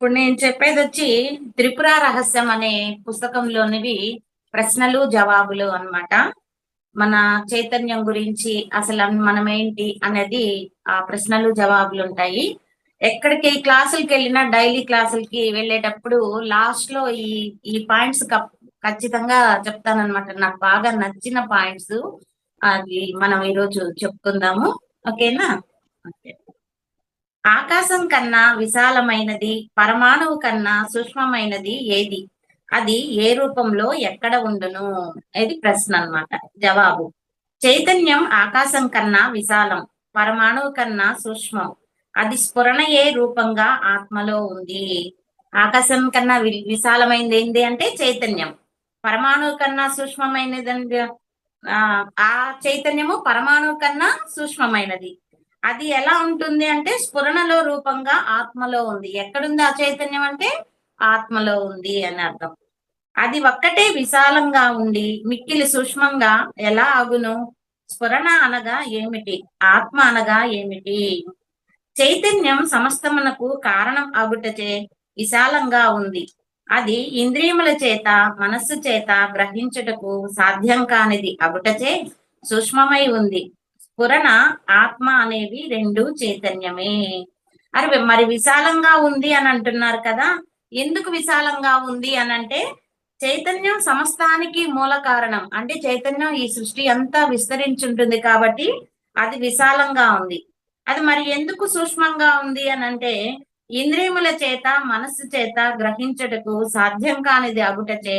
ఇప్పుడు నేను చెప్పేది వచ్చి త్రిపుర రహస్యం అనే పుస్తకంలోనివి ప్రశ్నలు జవాబులు అన్నమాట. మన చైతన్యం గురించి అసలు మనం ఏంటి అనేది ఆ ప్రశ్నలు జవాబులు ఉంటాయి. ఎక్కడికి క్లాసులకి వెళ్ళినా డైలీ క్లాసులకి వెళ్ళేటప్పుడు లాస్ట్ లో ఈ పాయింట్స్ ఖచ్చితంగా చెప్తానన్నమాట. నాకు బాగా నచ్చిన పాయింట్స్ అది మనం ఈరోజు చెప్పుకుందాము. ఓకేనా? ఓకే. ఆకాశం కన్నా విశాలమైనది, పరమాణువు కన్నా సూక్ష్మమైనది ఏది? అది ఏ రూపంలో ఎక్కడ ఉండును? ఇది ప్రశ్న అన్నమాట. జవాబు: చైతన్యం ఆకాశం కన్నా విశాలం, పరమాణువు కన్నా సూక్ష్మం. అది స్ఫురణ ఏ రూపంగా ఆత్మలో ఉంది. ఆకాశం కన్నా విశాలమైనది ఏంటి అంటే చైతన్యం. పరమాణువు కన్నా సూక్ష్మమైనది ఆ ఆ చైతన్యము పరమాణువు కన్నా సూక్ష్మమైనది. అది ఎలా ఉంటుంది అంటే స్ఫురణలో రూపంగా ఆత్మలో ఉంది. ఎక్కడుంది ఆ చైతన్యం అంటే ఆత్మలో ఉంది అని అర్థం. అది ఒక్కటే విశాలంగా ఉండి మిక్కిలి సూక్ష్మంగా ఎలా అగును? స్ఫురణ అనగా ఏమిటి? ఆత్మ అనగా ఏమిటి? చైతన్యం సమస్తమునకు కారణం అగుటచే విశాలంగా ఉంది. అది ఇంద్రియముల చేత మనస్సు చేత గ్రహించుటకు సాధ్యం కానిది అగుటచే సూక్ష్మమై ఉంది. స్ఫురణ ఆత్మ అనేవి రెండు చైతన్యమే. అరే మరి విశాలంగా ఉంది అని అంటున్నారు కదా, ఎందుకు విశాలంగా ఉంది అని అంటే చైతన్యం సమస్తానికి మూల కారణం. అంటే చైతన్యం ఈ సృష్టి అంతా విస్తరించుంటుంది కాబట్టి అది విశాలంగా ఉంది. అది మరి ఎందుకు సూక్ష్మంగా ఉంది అని అంటే ఇంద్రియముల చేత మనస్సు చేత గ్రహించుటకు సాధ్యం కానిది అగుటచే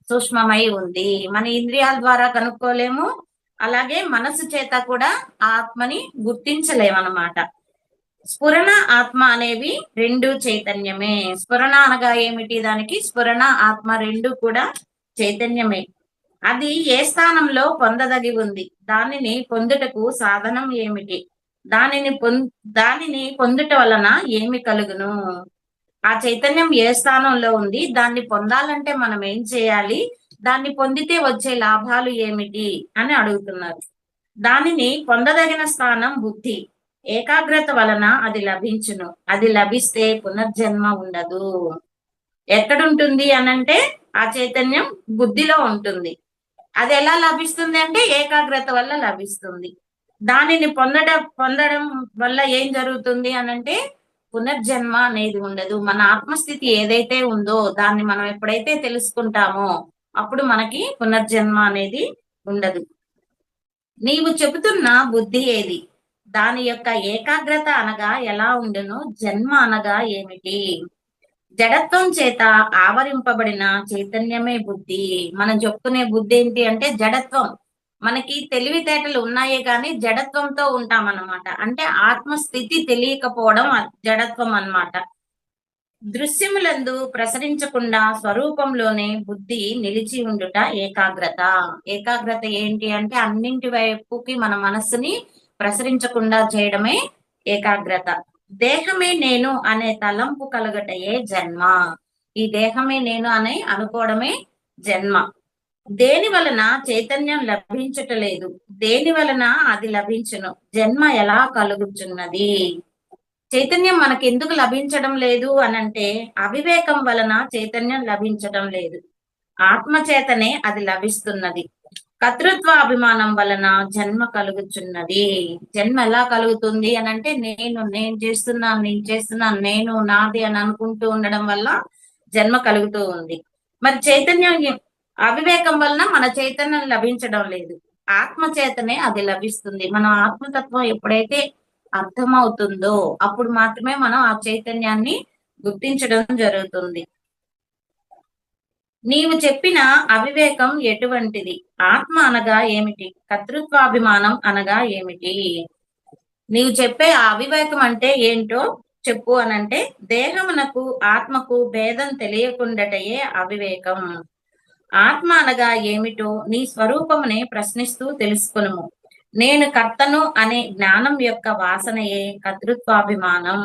సూక్ష్మమై ఉంది. మన ఇంద్రియాల ద్వారా కనుక్కోలేము, అలాగే మనస్సు చేత కూడా ఆత్మని గుర్తించలేమన్నమాట. స్ఫురణ ఆత్మ అనేవి రెండు చైతన్యమే. స్ఫురణ అనగా ఏమిటి? దానికి స్ఫురణ ఆత్మ రెండు కూడా చైతన్యమే. అది ఏ స్థానంలో పొందదగి ఉంది? దానిని పొందుటకు సాధనం ఏమిటి? దానిని పొందుట వలన ఏమి కలుగును? ఆ చైతన్యం ఏ స్థానంలో ఉంది? దాన్ని పొందాలంటే మనం ఏం చేయాలి? దాన్ని పొందితే వచ్చే లాభాలు ఏమిటి అని అడుగుతున్నారు. దానిని పొందదగిన స్థానం బుద్ధి. ఏకాగ్రత వలన అది లభించును. అది లభిస్తే పునర్జన్మ ఉండదు. ఎక్కడుంటుంది అనంటే ఆ చైతన్యం బుద్ధిలో ఉంటుంది. అది ఎలా లభిస్తుంది అంటే ఏకాగ్రత వల్ల లభిస్తుంది. దానిని పొందడం వల్ల ఏం జరుగుతుంది అనంటే పునర్జన్మ అనేది ఉండదు. మన ఆత్మస్థితి ఏదైతే ఉందో దాన్ని మనం ఎప్పుడైతే తెలుసుకుంటామో అప్పుడు మనకి పునర్జన్మ అనేది ఉండదు. నీవు చెబుతున్న బుద్ధి ఏది? దాని యొక్క ఏకాగ్రత అనగా ఎలా ఉండును? జన్మ అనగా ఏమిటి? జడత్వం చేత ఆవరింపబడిన చైతన్యమే బుద్ధి. మనం చెప్పుకునే బుద్ధి ఏంటి అంటే జడత్వం. మనకి తెలివితేటలు ఉన్నాయే కానీ జడత్వంతో ఉంటామన్నమాట. అంటే ఆత్మస్థితి తెలియకపోవడం జడత్వం అన్నమాట. దృశ్యములందు ప్రసరించకుండా స్వరూపంలోనే బుద్ధి నిలిచి ఉండుట ఏకాగ్రత. ఏకాగ్రత ఏంటి అంటే అన్నింటి వైపుకి మన మనస్సుని ప్రసరించకుండా చేయడమే ఏకాగ్రత. దేహమే నేను అనే తలంపు కలగటయే జన్మ. ఈ దేహమే నేను అని అనుకోవడమే జన్మ. దేని వలన చైతన్యం లభించటలేదు? దేని వలన అది లభించును? జన్మ ఎలా కలుగుచున్నది? చైతన్యం మనకి ఎందుకు లభించడం లేదు అనంటే అవివేకం వలన చైతన్యం లభించడం లేదు. ఆత్మ చేతనే అది లభిస్తున్నది. కర్తృత్వ అభిమానం వలన జన్మ కలుగుచున్నది. జన్మ ఎలా కలుగుతుంది అనంటే నేను చేస్తున్నాను, నేను నాది అని అనుకుంటూ ఉండడం వల్ల జన్మ కలుగుతూ ఉంది. మరి చైతన్యం అవివేకం వలన మన చైతన్యం లభించడం లేదు. ఆత్మ చేతనే అది లభిస్తుంది. మనం ఆత్మతత్వం ఎప్పుడైతే అర్థమవుతుందో అప్పుడు మాత్రమే మనం ఆ చైతన్యాన్ని గుర్తించడం జరుగుతుంది. నీవు చెప్పిన అవివేకం ఎటువంటిది? ఆత్మ అనగా ఏమిటి? కర్తృత్వాభిమానం అనగా ఏమిటి? నీవు చెప్పే ఆ అవివేకం అంటే ఏంటో చెప్పు అనంటే దేహమునకు ఆత్మకు భేదం తెలియకుండాటయే అవివేకం. ఆత్మ అనగా ఏమిటో నీ స్వరూపమునే ప్రశ్నిస్తూ తెలుసుకును. నేను కర్తను అనే జ్ఞానం యొక్క వాసనయే కర్తృత్వాభిమానం.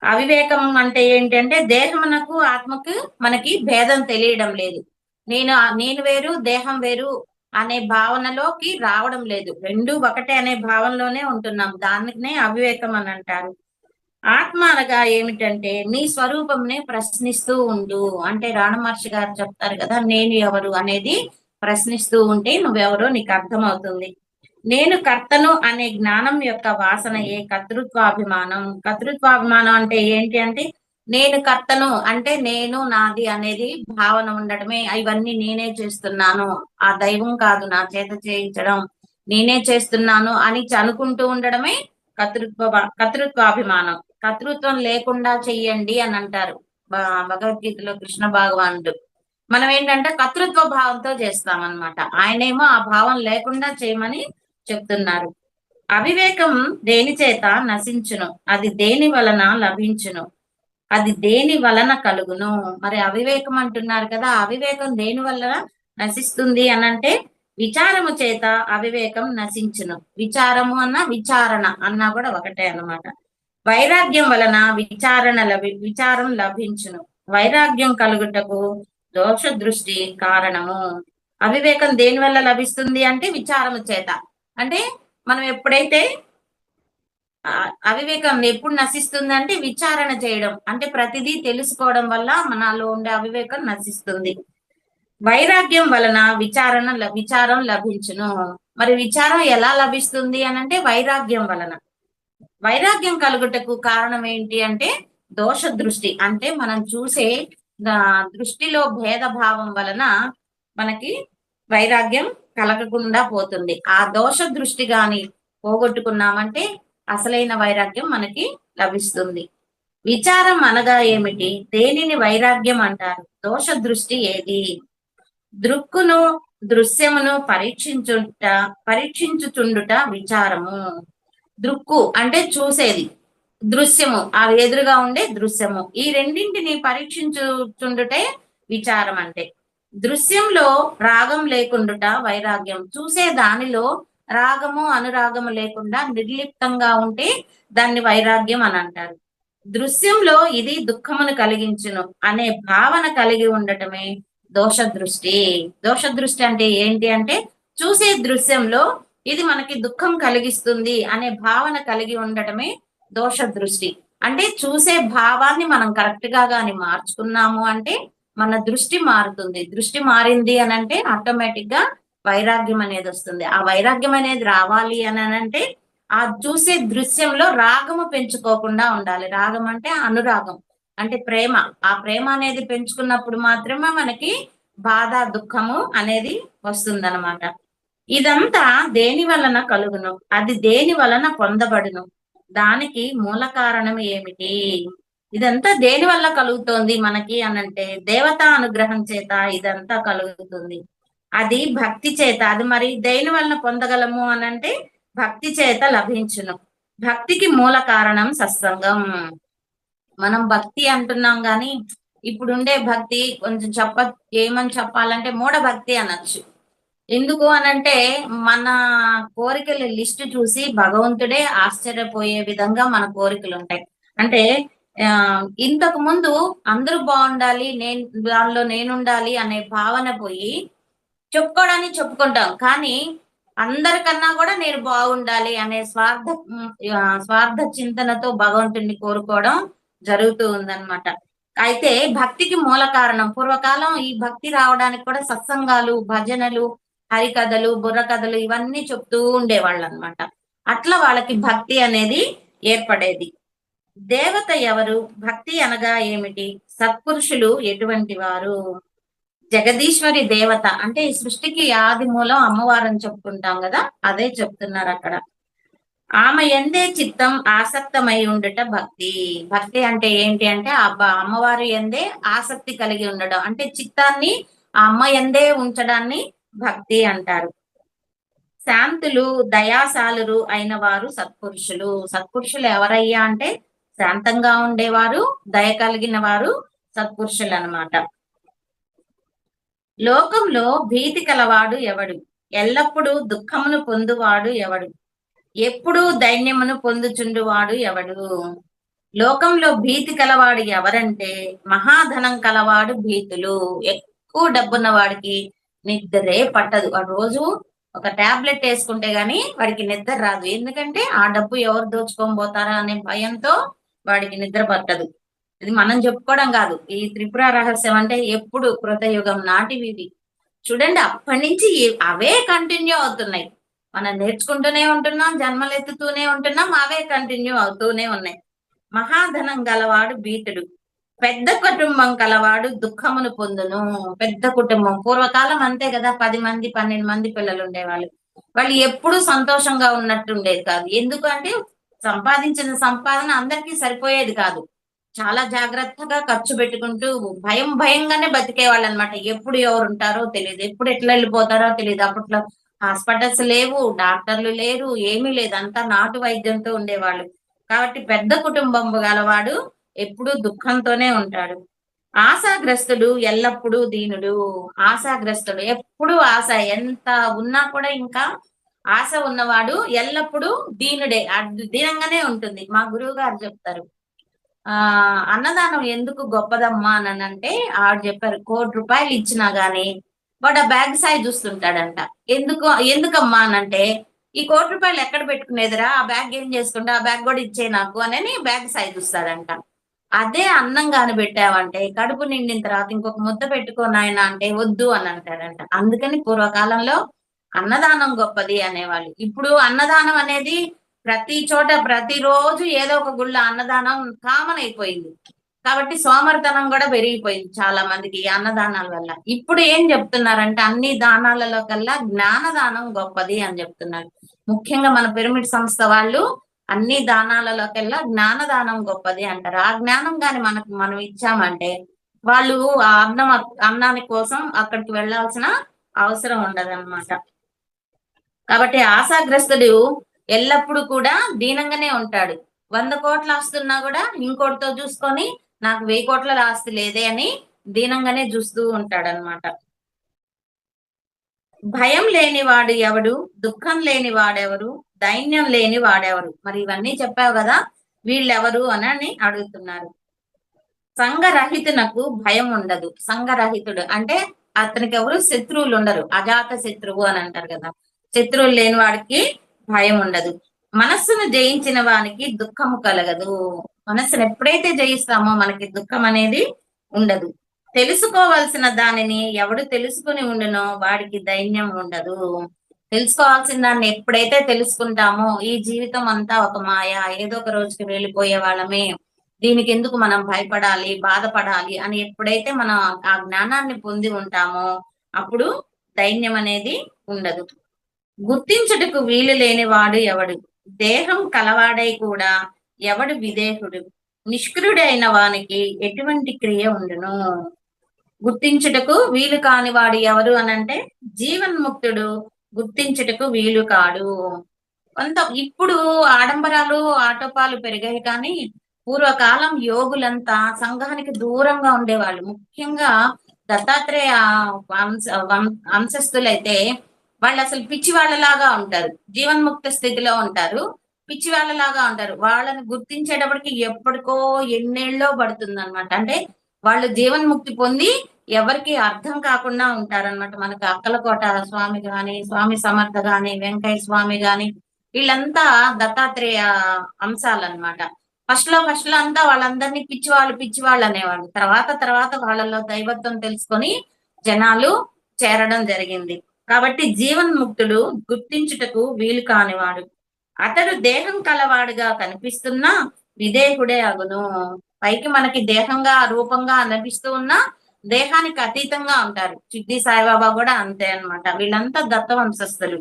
అవివేకం అంటే ఏంటంటే దేహమునకు ఆత్మకు మనకి భేదం తెలియడం లేదు. నేను వేరు, దేహం వేరు అనే భావనలోకి రావడం లేదు. రెండు ఒకటే అనే భావనలోనే ఉంటున్నాం. దానినే అవివేకం అని అంటారు. ఆత్మ అనగా ఏమిటంటే మీ స్వరూపంని ప్రశ్నిస్తూ ఉండు. అంటే రాణ మహర్షి గారు చెప్తారు కదా! నేను ఎవరు అనేది ప్రశ్నిస్తూ ఉంటే నువ్వెవరో నీకు అర్థమవుతుంది. నేను కర్తను అనే జ్ఞానం యొక్క వాసనయే కర్తృత్వాభిమానం. కర్తృత్వాభిమానం అంటే ఏంటి అంటే నేను కర్తను అంటే నేను నాది అనేది భావన ఉండడమే. ఇవన్నీ నేనే చేస్తున్నాను. ఆ దైవం కాదు నా చేత చేయించడం. నేనే చేస్తున్నాను అని అనుకుంటూ ఉండడమే కర్తృత్వాభిమానం. కర్తృత్వం లేకుండా చెయ్యండి అని అంటారు. భగవద్గీతలో కృష్ణ భగవానుడు. మనం ఏంటంటే కర్తృత్వ భావంతో చేస్తామన్నమాట. ఆయనేమో ఆ భావం లేకుండా చేయమని చెప్తున్నారు. అవివేకం దేని చేత నశించును, అది దేని వలన లభించును, అది దేని వలన కలుగును. మరి అవివేకం అంటున్నారు కదా, అవివేకం దేని వల్ల నశిస్తుంది అనంటే విచారము చేత అవివేకం నశించును. విచారము అన్న విచారణ అన్నా కూడా ఒకటే అన్నమాట. వైరాగ్యం వలన విచారం లభించును. వైరాగ్యం కలుగుటకు దోష దృష్టి కారణము. అవివేకం దేని వల్ల లభిస్తుంది అంటే విచారము చేత. అంటే మనం ఎప్పుడైతే అవివేకం ఎప్పుడు నశిస్తుంది అంటే విచారణ చేయడం, అంటే ప్రతిదీ తెలుసుకోవడం వల్ల మనలో ఉండే అవివేకం నశిస్తుంది. వైరాగ్యం వలన విచారం లభించును. మరి విచారం ఎలా లభిస్తుంది అనంటే వైరాగ్యం వలన. వైరాగ్యం కలుగుటకు కారణం ఏంటి అంటే దోష దృష్టి. అంటే మనం చూసే దృష్టిలో భేదభావం వలన మనకి వైరాగ్యం కలగకుండా పోతుంది. ఆ దోష దృష్టి గాని పోగొట్టుకున్నామంటే అసలైన వైరాగ్యం మనకి లభిస్తుంది. విచారం అనగా ఏమిటి? దేనిని వైరాగ్యం అంటారు? దోష దృష్టి ఏది? దృక్కును దృశ్యమును పరీక్షించుచుండుట విచారము. దృక్కు అంటే చూసేది, దృశ్యము ఆ ఎదురుగా ఉండే దృశ్యము, ఈ రెండింటిని పరీక్షించుచుండుటే విచారం. అంటే దృశ్యంలో రాగం లేకుండుట వైరాగ్యం. చూసే దానిలో రాగము అనురాగము లేకుండా నిర్లిప్తంగా ఉంటే దాన్ని వైరాగ్యం అని అంటారు. దృశ్యంలో ఇది దుఃఖమును కలిగించును అనే భావన కలిగి ఉండటమే దోష దృష్టి. దోష దృష్టి అంటే ఏంటి అంటే చూసే దృశ్యంలో ఇది మనకి దుఃఖం కలిగిస్తుంది అనే భావన కలిగి ఉండటమే దోష దృష్టి. అంటే చూసే భావాన్ని మనం కరెక్ట్ గా గాని మార్చుకున్నాము అంటే మన దృష్టి మారుతుంది. దృష్టి మారింది అని అంటే ఆటోమేటిక్ గా వైరాగ్యం అనేది వస్తుంది. ఆ వైరాగ్యం అనేది రావాలి అని అంటే ఆ చూసే దృశ్యంలో రాగము పెంచుకోకుండా ఉండాలి. రాగం అంటే అనురాగం, అంటే ప్రేమ. ఆ ప్రేమ అనేది పెంచుకున్నప్పుడు మాత్రమే మనకి బాధ దుఃఖము అనేది వస్తుందన్నమాట. ఇదంతా దేని వలన కలుగును, అది దేని వలన పొందబడును, దానికి మూల కారణం ఏమిటి? ఇదంతా దేని వల్ల కలుగుతోంది మనకి అనంటే దేవతా అనుగ్రహం చేత ఇదంతా కలుగుతుంది. అది భక్తి చేత. అది మరి దేని వలన పొందగలము అనంటే భక్తి చేత లభించును. భక్తికి మూల కారణం సత్సంగం. మనం భక్తి అంటున్నాం గాని ఇప్పుడుండే భక్తి కొంచెం ఏమని చెప్పాలంటే మూఢ భక్తి అనొచ్చు. ఎందుకు అనంటే మన కోరికల లిస్ట్ చూసి భగవంతుడే ఆశ్చర్యపోయే విధంగా మన కోరికలు ఉంటాయి. అంటే ఇంతకు ముందు అందరూ బాగుండాలి, దానిలో నేనుండాలి అనే భావన పోయి చెప్పుకోవడానికి చెప్పుకుంటాం. కానీ అందరికన్నా కూడా నేను బాగుండాలి అనే స్వార్థ చింతనతో భగవంతుడిని కోరుకోవడం జరుగుతూ ఉందన్నమాట. అయితే భక్తికి మూల కారణం పూర్వకాలం ఈ భక్తి రావడానికి కూడా సత్సంగాలు, భజనలు, హరికథలు, బుర్రకథలు ఇవన్నీ చెప్తూ ఉండేవాళ్ళు అనమాట. అట్లా వాళ్ళకి భక్తి అనేది ఏర్పడేది. దేవత ఎవరు? భక్తి అనగా ఏమిటి? సత్పురుషులు ఎటువంటి వారు? జగదీశ్వరి దేవత అంటే ఈ సృష్టికి ఆది మూలం అమ్మవారని చెప్పుకుంటాం కదా, అదే చెప్తున్నారు అక్కడ. ఆమె ఎందే చిత్తం ఆసక్తమై ఉండుట భక్తి. భక్తి అంటే ఏంటి అంటే అమ్మవారి ఎందే ఆసక్తి కలిగి ఉండడం, అంటే చిత్తాన్ని ఆ అమ్మ ఎందే ఉంచడాన్ని భక్తి అంటారు. శాంతులు దయాశాలురు అయిన వారు సత్పురుషులు. సత్పురుషులు ఎవరయ్యా అంటే శాంతంగా ఉండేవారు, దయ కలిగిన వారు సత్పురుషులు అన్నమాట. లోకంలో భీతి కలవాడు ఎవడు? ఎల్లప్పుడూ దుఃఖమును పొందువాడు ఎవడు? ఎప్పుడూ దైన్యమును పొందుచుండువాడు ఎవడు? లోకంలో భీతి కలవాడు ఎవరంటే మహాధనం కలవాడు భీతులు. ఎక్కువ డబ్బున్న వాడికి నిద్రే పట్టదు. వాడు రోజు ఒక టాబ్లెట్ వేసుకుంటే గాని వాడికి నిద్ర రాదు. ఎందుకంటే ఆ డబ్బు ఎవరు దోచుకొని పోతారా అనే భయంతో వాడికి నిద్ర పట్టదు. ఇది మనం చెప్పుకోవడం కాదు. ఈ త్రిపుర రహస్యం అంటే ఎప్పుడు కృతయుగం నాటివి ఇవి. చూడండి అప్పటి నుంచి అవే కంటిన్యూ అవుతున్నాయి. మనం నేర్చుకుంటూనే ఉంటున్నాం, జన్మలెత్తుతూనే ఉంటున్నాం, అవే కంటిన్యూ అవుతూనే ఉన్నాయి. మహాధనం గలవాడు బీతుడు, పెద్ద కుటుంబం కలవాడు దుఃఖమును పొందును. పెద్ద కుటుంబం పూర్వకాలం అంతే కదా, 10 మంది 12 మంది పిల్లలు ఉండేవాళ్ళు. వాళ్ళు ఎప్పుడూ సంతోషంగా ఉన్నట్టు ఉండేది కాదు. ఎందుకంటే సంపాదించిన సంపాదన అందరికీ సరిపోయేది కాదు. చాలా జాగ్రత్తగా ఖర్చు పెట్టుకుంటూ భయం భయంగానే బతికేవాళ్ళు అనమాట. ఎప్పుడు ఎవరు ఉంటారో తెలియదు, ఎప్పుడు ఎట్లా వెళ్ళిపోతారో తెలియదు. అప్పట్లో హాస్పిటల్స్ లేవు, డాక్టర్లు లేరు, ఏమీ లేదు, అంతా నాటు వైద్యంతో ఉండేవాళ్ళు. కాబట్టి పెద్ద కుటుంబం గలవాడు ఎప్పుడూ దుఃఖంతోనే ఉంటాడు. ఆశాగ్రస్తుడు ఎల్లప్పుడూ దీనుడు. ఆశాగ్రస్తుడు ఎప్పుడు ఆశ, ఎంత ఉన్నా కూడా ఇంకా ఆశ ఉన్నవాడు ఎల్లప్పుడూ దీనుడే. దీనంగానే ఉంటుంది. మా గురువు గారు చెప్తారు, ఆ అన్నదానం ఎందుకు గొప్పదమ్మా అని అంటే, ఆవిడ చెప్పారు, ₹1,00,00,000 ఇచ్చినా గాని వాడు ఆ బ్యాగ్ సాయి చూస్తుంటాడంట. ఎందుకమ్మా అనంటే, ఈ ₹1,00,00,000 ఎక్కడ పెట్టుకునేదిరా, ఆ బ్యాగ్ ఏం చేసుకుంటా, ఆ బ్యాగ్ కూడా ఇచ్చే నాకు అని బ్యాగ్ సాయి చూస్తాడంట. అదే అన్నం గాని పెట్టావంటే, కడుపు నిండిన తర్వాత ఇంకొక ముద్ద పెట్టుకో నాయనా అంటే వద్దు అని అంటాడంట. అందుకని పూర్వకాలంలో అన్నదానం గొప్పది అనేవాళ్ళు. ఇప్పుడు అన్నదానం అనేది ప్రతి చోట ప్రతిరోజు ఏదో ఒక గుళ్ళో అన్నదానం కామన్ అయిపోయింది. కాబట్టి సోమరితనం కూడా పెరిగిపోయింది చాలా మందికి ఈ అన్నదానాల వల్ల. ఇప్పుడు ఏం చెప్తున్నారంటే, అన్ని దానాలలో కల్లా జ్ఞానదానం గొప్పది అని చెప్తున్నారు. ముఖ్యంగా మన పిరమిడ్ సంస్థ వాళ్ళు అన్ని దానాలలోకెల్లా జ్ఞానదానం గొప్పది అంటారు. ఆ జ్ఞానం గాని మనం ఇచ్చామంటే వాళ్ళు ఆ అన్నాని కోసం అక్కడికి వెళ్ళాల్సిన అవసరం ఉండదన్నమాట. కాబట్టి ఆశాగ్రస్తుడు ఎల్లప్పుడూ కూడా దీనంగానే ఉంటాడు. 100 కోట్ల ఆస్తి ఉన్నా కూడా ఇంకోటితో చూసుకొని నాకు 1000 కోట్ల ఆస్తి లేదే అని దీనంగానే చూస్తూ ఉంటాడనమాట. భయం లేనివాడు ఎవడు, దుఃఖం లేని వాడెవరు, దైన్యం లేని వాడెవరు. మరి ఇవన్నీ చెప్పావు కదా, వీళ్ళెవరు అని అడుగుతున్నారు. సంఘరహితునకు భయం ఉండదు. సంఘరహితుడు అంటే అతనికి ఎవరు శత్రువులు ఉండరు. అజాత శత్రువు అని అంటారు కదా. శత్రువులు లేని వాడికి భయం ఉండదు. మనస్సును జయించిన వానికి దుఃఖము కలగదు. మనస్సును ఎప్పుడైతే జయిస్తామో మనకి దుఃఖం అనేది ఉండదు. తెలుసుకోవాల్సిన దానిని ఎవడు తెలుసుకుని ఉండునో వాడికి దైన్యం ఉండదు. తెలుసుకోవాల్సిన దాన్ని ఎప్పుడైతే తెలుసుకుంటామో, ఈ జీవితం అంతా ఒక మాయ, ఏదో ఒక రోజుకి వెళ్ళిపోయే వాళ్ళమే, దీనికి ఎందుకు మనం భయపడాలి, బాధపడాలి అని ఎప్పుడైతే మనం ఆ జ్ఞానాన్ని పొంది ఉంటామో అప్పుడు దైన్యం అనేది ఉండదు. గుర్తించుటకు వీలు లేని వాడు ఎవడు, దేహం కలవాడై కూడా ఎవడు విదేహుడు, నిష్క్రియుడైన వానికి ఎటువంటి క్రియ ఉండును. గుర్తించుటకు వీలు కాని వాడు ఎవరు అనంటే జీవన్ముక్తుడు గుర్తించుటకు వీలు కాడు. కొంత ఇప్పుడు ఆడంబరాలు ఆటోపాలు పెరిగాయి కానీ పూర్వకాలం యోగులంతా సంఘానికి దూరంగా ఉండేవాళ్ళు. ముఖ్యంగా దత్తాత్రేయ వంశస్థులైతే వాళ్ళు అసలు పిచ్చి వాళ్ళలాగా ఉంటారు. జీవన్ముక్త స్థితిలో ఉంటారు, పిచ్చి వాళ్ళలాగా ఉంటారు. వాళ్ళని గుర్తించేటప్పటికి ఎప్పటికో ఎన్నేళ్ళో పడుతుంది అనమాట. అంటే వాళ్ళు జీవన్ముక్తి పొంది ఎవరికి అర్థం కాకుండా ఉంటారనమాట. మనకు అక్కలకోట స్వామి గాని, స్వామి సమర్థ గాని, వెంకయ్య స్వామి గాని, వీళ్ళంతా దత్తాత్రేయ అంశాలన్నమాట. ఫస్ట్ లో అంతా వాళ్ళందరినీ పిచ్చివాళ్ళు అనేవాళ్ళు. తర్వాత వాళ్ళలో దైవత్వం తెలుసుకొని జనాలు చేరడం జరిగింది. కాబట్టి జీవన్ముక్తుడు గుర్తించుటకు వీలు కానివాడు. అతడు దేహం కలవాడుగా కనిపిస్తున్నా విదేహుడే అగును. పైకి మనకి దేహంగా రూపంగా అనిపిస్తూ ఉన్నా దేహానికి అతీతంగా ఉంటారు. సిద్ధి సాయిబాబా కూడా అంతే అన్నమాట. వీళ్ళంతా దత్త వంశస్థులు.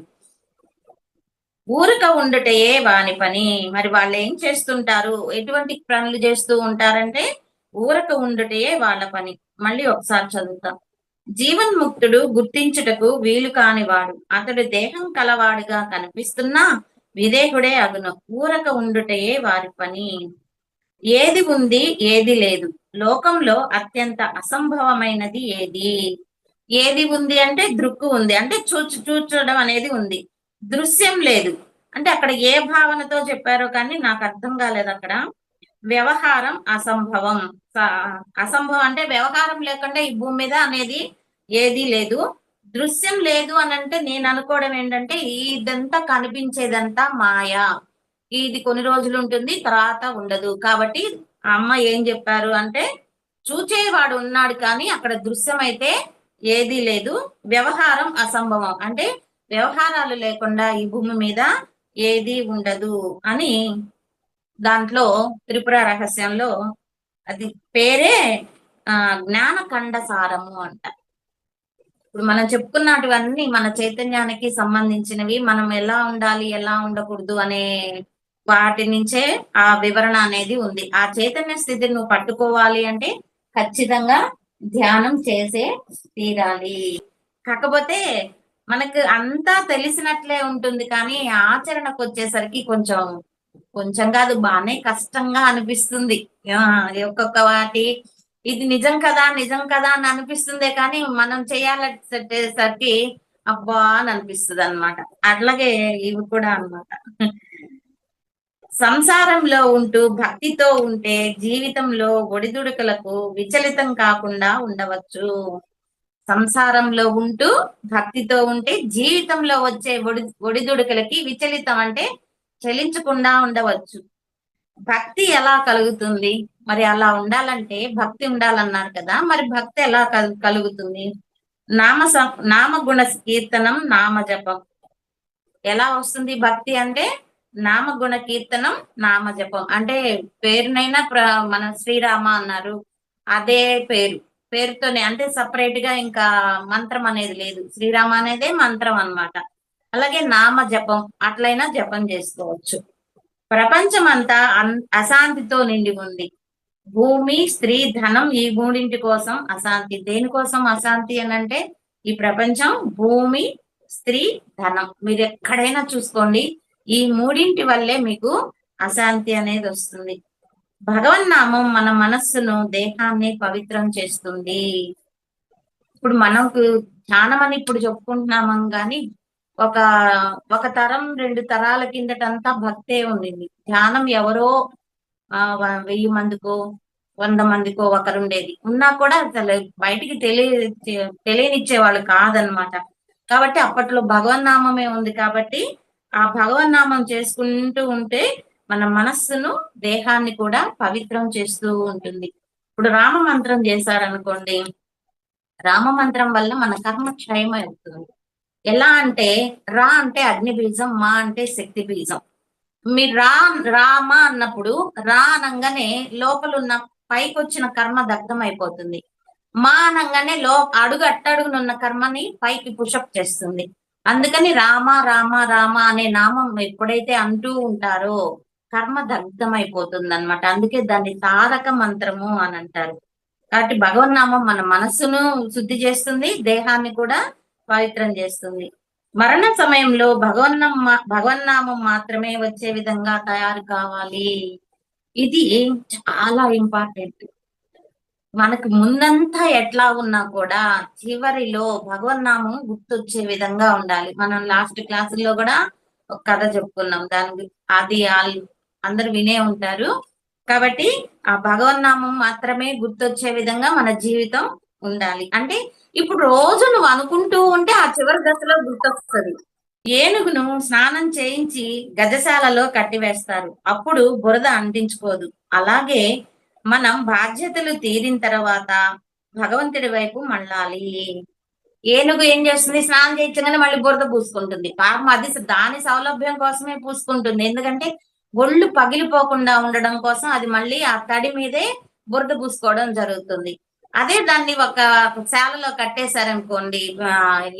ఊరిక ఉండుటయే వాని పని. మరి వాళ్ళు ఏం చేస్తుంటారు, ఎటువంటి పనులు చేస్తూ ఉంటారంటే ఊరక ఉండుటయే వాళ్ళ పని. మళ్ళీ ఒకసారి చదువుతాం. జీవన్ముక్తుడు గుర్తించుటకు వీలు కానివాడు, అతడు దేహం కలవాడుగా కనిపిస్తున్నా విదేహుడే అగును. ఊరక ఉండుటయే వారి పని. ఏది ఉంది ఏది లేదు, లోకంలో అత్యంత అసంభవమైనది ఏది. ఏది ఉంది అంటే దృక్కు ఉంది, అంటే చూచడం అనేది ఉంది. దృశ్యం లేదు అంటే అక్కడ ఏ భావనతో చెప్పారో కానీ నాకు అర్థం కాలేదు అక్కడ. వ్యవహారం అసంభవం. అసంభవం అంటే వ్యవహారం లేకుండా ఈ భూమి మీద అనేది ఏది లేదు. దృశ్యం లేదు అని అంటే నేను అనుకోవడం ఏంటంటే ఇదంతా కనిపించేదంతా మాయా. ఇది కొన్ని రోజులు ఉంటుంది, తర్వాత ఉండదు. కాబట్టి ఆ అమ్మ ఏం చెప్పారు అంటే, చూచేవాడు ఉన్నాడు కానీ అక్కడ దృశ్యం అయితే ఏదీ లేదు. వ్యవహారం అసంభవం అంటే వ్యవహారాలు లేకుండా ఈ భూమి మీద ఏది ఉండదు అని దాంట్లో త్రిపుర రహస్యంలో అది పేరే జ్ఞానఖండ సారము అంట. ఇప్పుడు మనం చెప్పుకున్నటువన్నీ మన చైతన్యానికి సంబంధించినవి. మనం ఎలా ఉండాలి, ఎలా ఉండకూడదు అనే వాటి నుంచే ఆ వివరణ అనేది ఉంది. ఆ చైతన్య స్థితిని నువ్వు పట్టుకోవాలి అంటే ఖచ్చితంగా ధ్యానం చేసే తీరాలి. కాకపోతే మనకు అంతా తెలిసినట్లే ఉంటుంది కానీ ఆచరణకు వచ్చేసరికి కొంచెం కొంచెం కాదు బానే కష్టంగా అనిపిస్తుంది. ఒక్కొక్క వాటి ఇది నిజం కదా నిజం కదా అని అనిపిస్తుందే కానీ మనం చేయాలసరికి అబ్బా అని అనిపిస్తుంది అనమాట. అట్లాగే ఇవి కూడా అన్నమాట. సంసారంలో ఉంటూ భక్తితో ఉంటే జీవితంలో ఒడిదుడుకులకు విచలితం కాకుండా ఉండవచ్చు. సంసారంలో ఉంటూ భక్తితో ఉంటే జీవితంలో వచ్చే ఒడిదుడుకులకి విచలితం అంటే చలించకుండా ఉండవచ్చు. భక్తి ఎలా కలుగుతుంది? మరి అలా ఉండాలంటే భక్తి ఉండాలన్నారు కదా, మరి భక్తి ఎలా కలుగుతుంది? నామగుణ కీర్తనం నామ జపం. ఎలా వస్తుంది భక్తి అంటే? నామగుణ కీర్తనం నామ జపం. అంటే పేరునైనా మన శ్రీరామ అన్నారు, అదే పేరుతోనే, అంటే సపరేట్ గా ఇంకా మంత్రం అనేది లేదు. శ్రీరామ అనేదే మంత్రం అన్నమాట. అలాగే నామ జపం అట్లయినా జపం చేసుకోవచ్చు. ప్రపంచం అంతా అశాంతితో నిండి ఉంది. భూమి, స్త్రీ, ధనం ఈ మూడింటి కోసం అశాంతి. దేనికోసం అశాంతి అని అంటే ఈ ప్రపంచం, భూమి, స్త్రీ, ధనం. మీరు ఎక్కడైనా చూసుకోండి, ఈ మూడింటి వల్లే మీకు అశాంతి అనేది వస్తుంది. భగవన్నామం మన మనస్సును, దేహాన్ని పవిత్రం చేస్తుంది. ఇప్పుడు మనకు ధ్యానం అని ఇప్పుడు చెప్పుకుంటున్నాము కానీ ఒక తరం 2 తరాల కిందటంతా భక్తే ఉండింది. ధ్యానం ఎవరో 1000 మందికో 100 మందికో ఒకరుండేది. ఉన్నా కూడా అసలు బయటికి తెలియనిచ్చేవాళ్ళు కాదనమాట. కాబట్టి అప్పట్లో భగవన్నామమే ఉంది కాబట్టి ఆ భగవన్నామం చేసుకుంటూ ఉంటే మన మనస్సును, దేహాన్ని కూడా పవిత్రం చేస్తూ ఉంటుంది. ఇప్పుడు రామ మంత్రం చేశారనుకోండి, రామ మంత్రం వల్ల మన కర్మ క్షయం అవుతుంది. ఎలా అంటే రా అంటే అగ్ని బీజం, మా అంటే శక్తి బీజం. మీరు రామ అన్నప్పుడు రా అనంగానే లోపలున్న పైకి వచ్చిన కర్మ దగ్ధం అయిపోతుంది. మా అనంగానే అడుగు అట్టడుగునున్న కర్మని పైకి పుషప్ చేస్తుంది. అందుకని రామ రామ రామ అనే నామం ఎప్పుడైతే అంటూ ఉంటారో కర్మ దగ్ధం అయిపోతుంది అనమాట. అందుకే దాన్ని తారక మంత్రము అని అంటారు. కాబట్టి భగవన్నామం మన మనస్సును శుద్ధి చేస్తుంది, దేహాన్ని కూడా పవిత్రం చేస్తుంది. మరణ సమయంలో భగవన్నామం మాత్రమే వచ్చే విధంగా తయారు కావాలి. ఇది చాలా ఇంపార్టెంట్. మనకు ముందంతా ఎట్లా ఉన్నా కూడా చివరిలో భగవన్నామం గుర్తొచ్చే విధంగా ఉండాలి. మనం లాస్ట్ క్లాసుల్లో కూడా ఒక కథ చెప్పుకున్నాం దానికి. అది అందరు వినే ఉంటారు. కాబట్టి ఆ భగవన్నామం మాత్రమే గుర్తొచ్చే విధంగా మన జీవితం ఉండాలి. అంటే ఇప్పుడు రోజు నువ్వు అనుకుంటూ ఉంటే ఆ చివరి దశలో గుర్తొస్తుంది. ఏనుగును స్నానం చేయించి గజశాలలో కట్టివేస్తారు, అప్పుడు బురద అంటించుకోదు. అలాగే మనం బాధ్యతలు తీరిన తర్వాత భగవంతుడి వైపు మళ్ళాలి. ఏనుగు ఏం చేస్తుంది? స్నానం చేయించగానే మళ్ళీ బురద పూసుకుంటుంది. పాపం అది దాని సౌలభ్యం కోసమే పూసుకుంటుంది. ఎందుకంటే ఒళ్ళు పగిలిపోకుండా ఉండడం కోసం అది మళ్ళీ ఆ తడి మీదే బురద పూసుకోవడం జరుగుతుంది. అదే దాన్ని ఒక శాలలో కట్టేశారనుకోండి,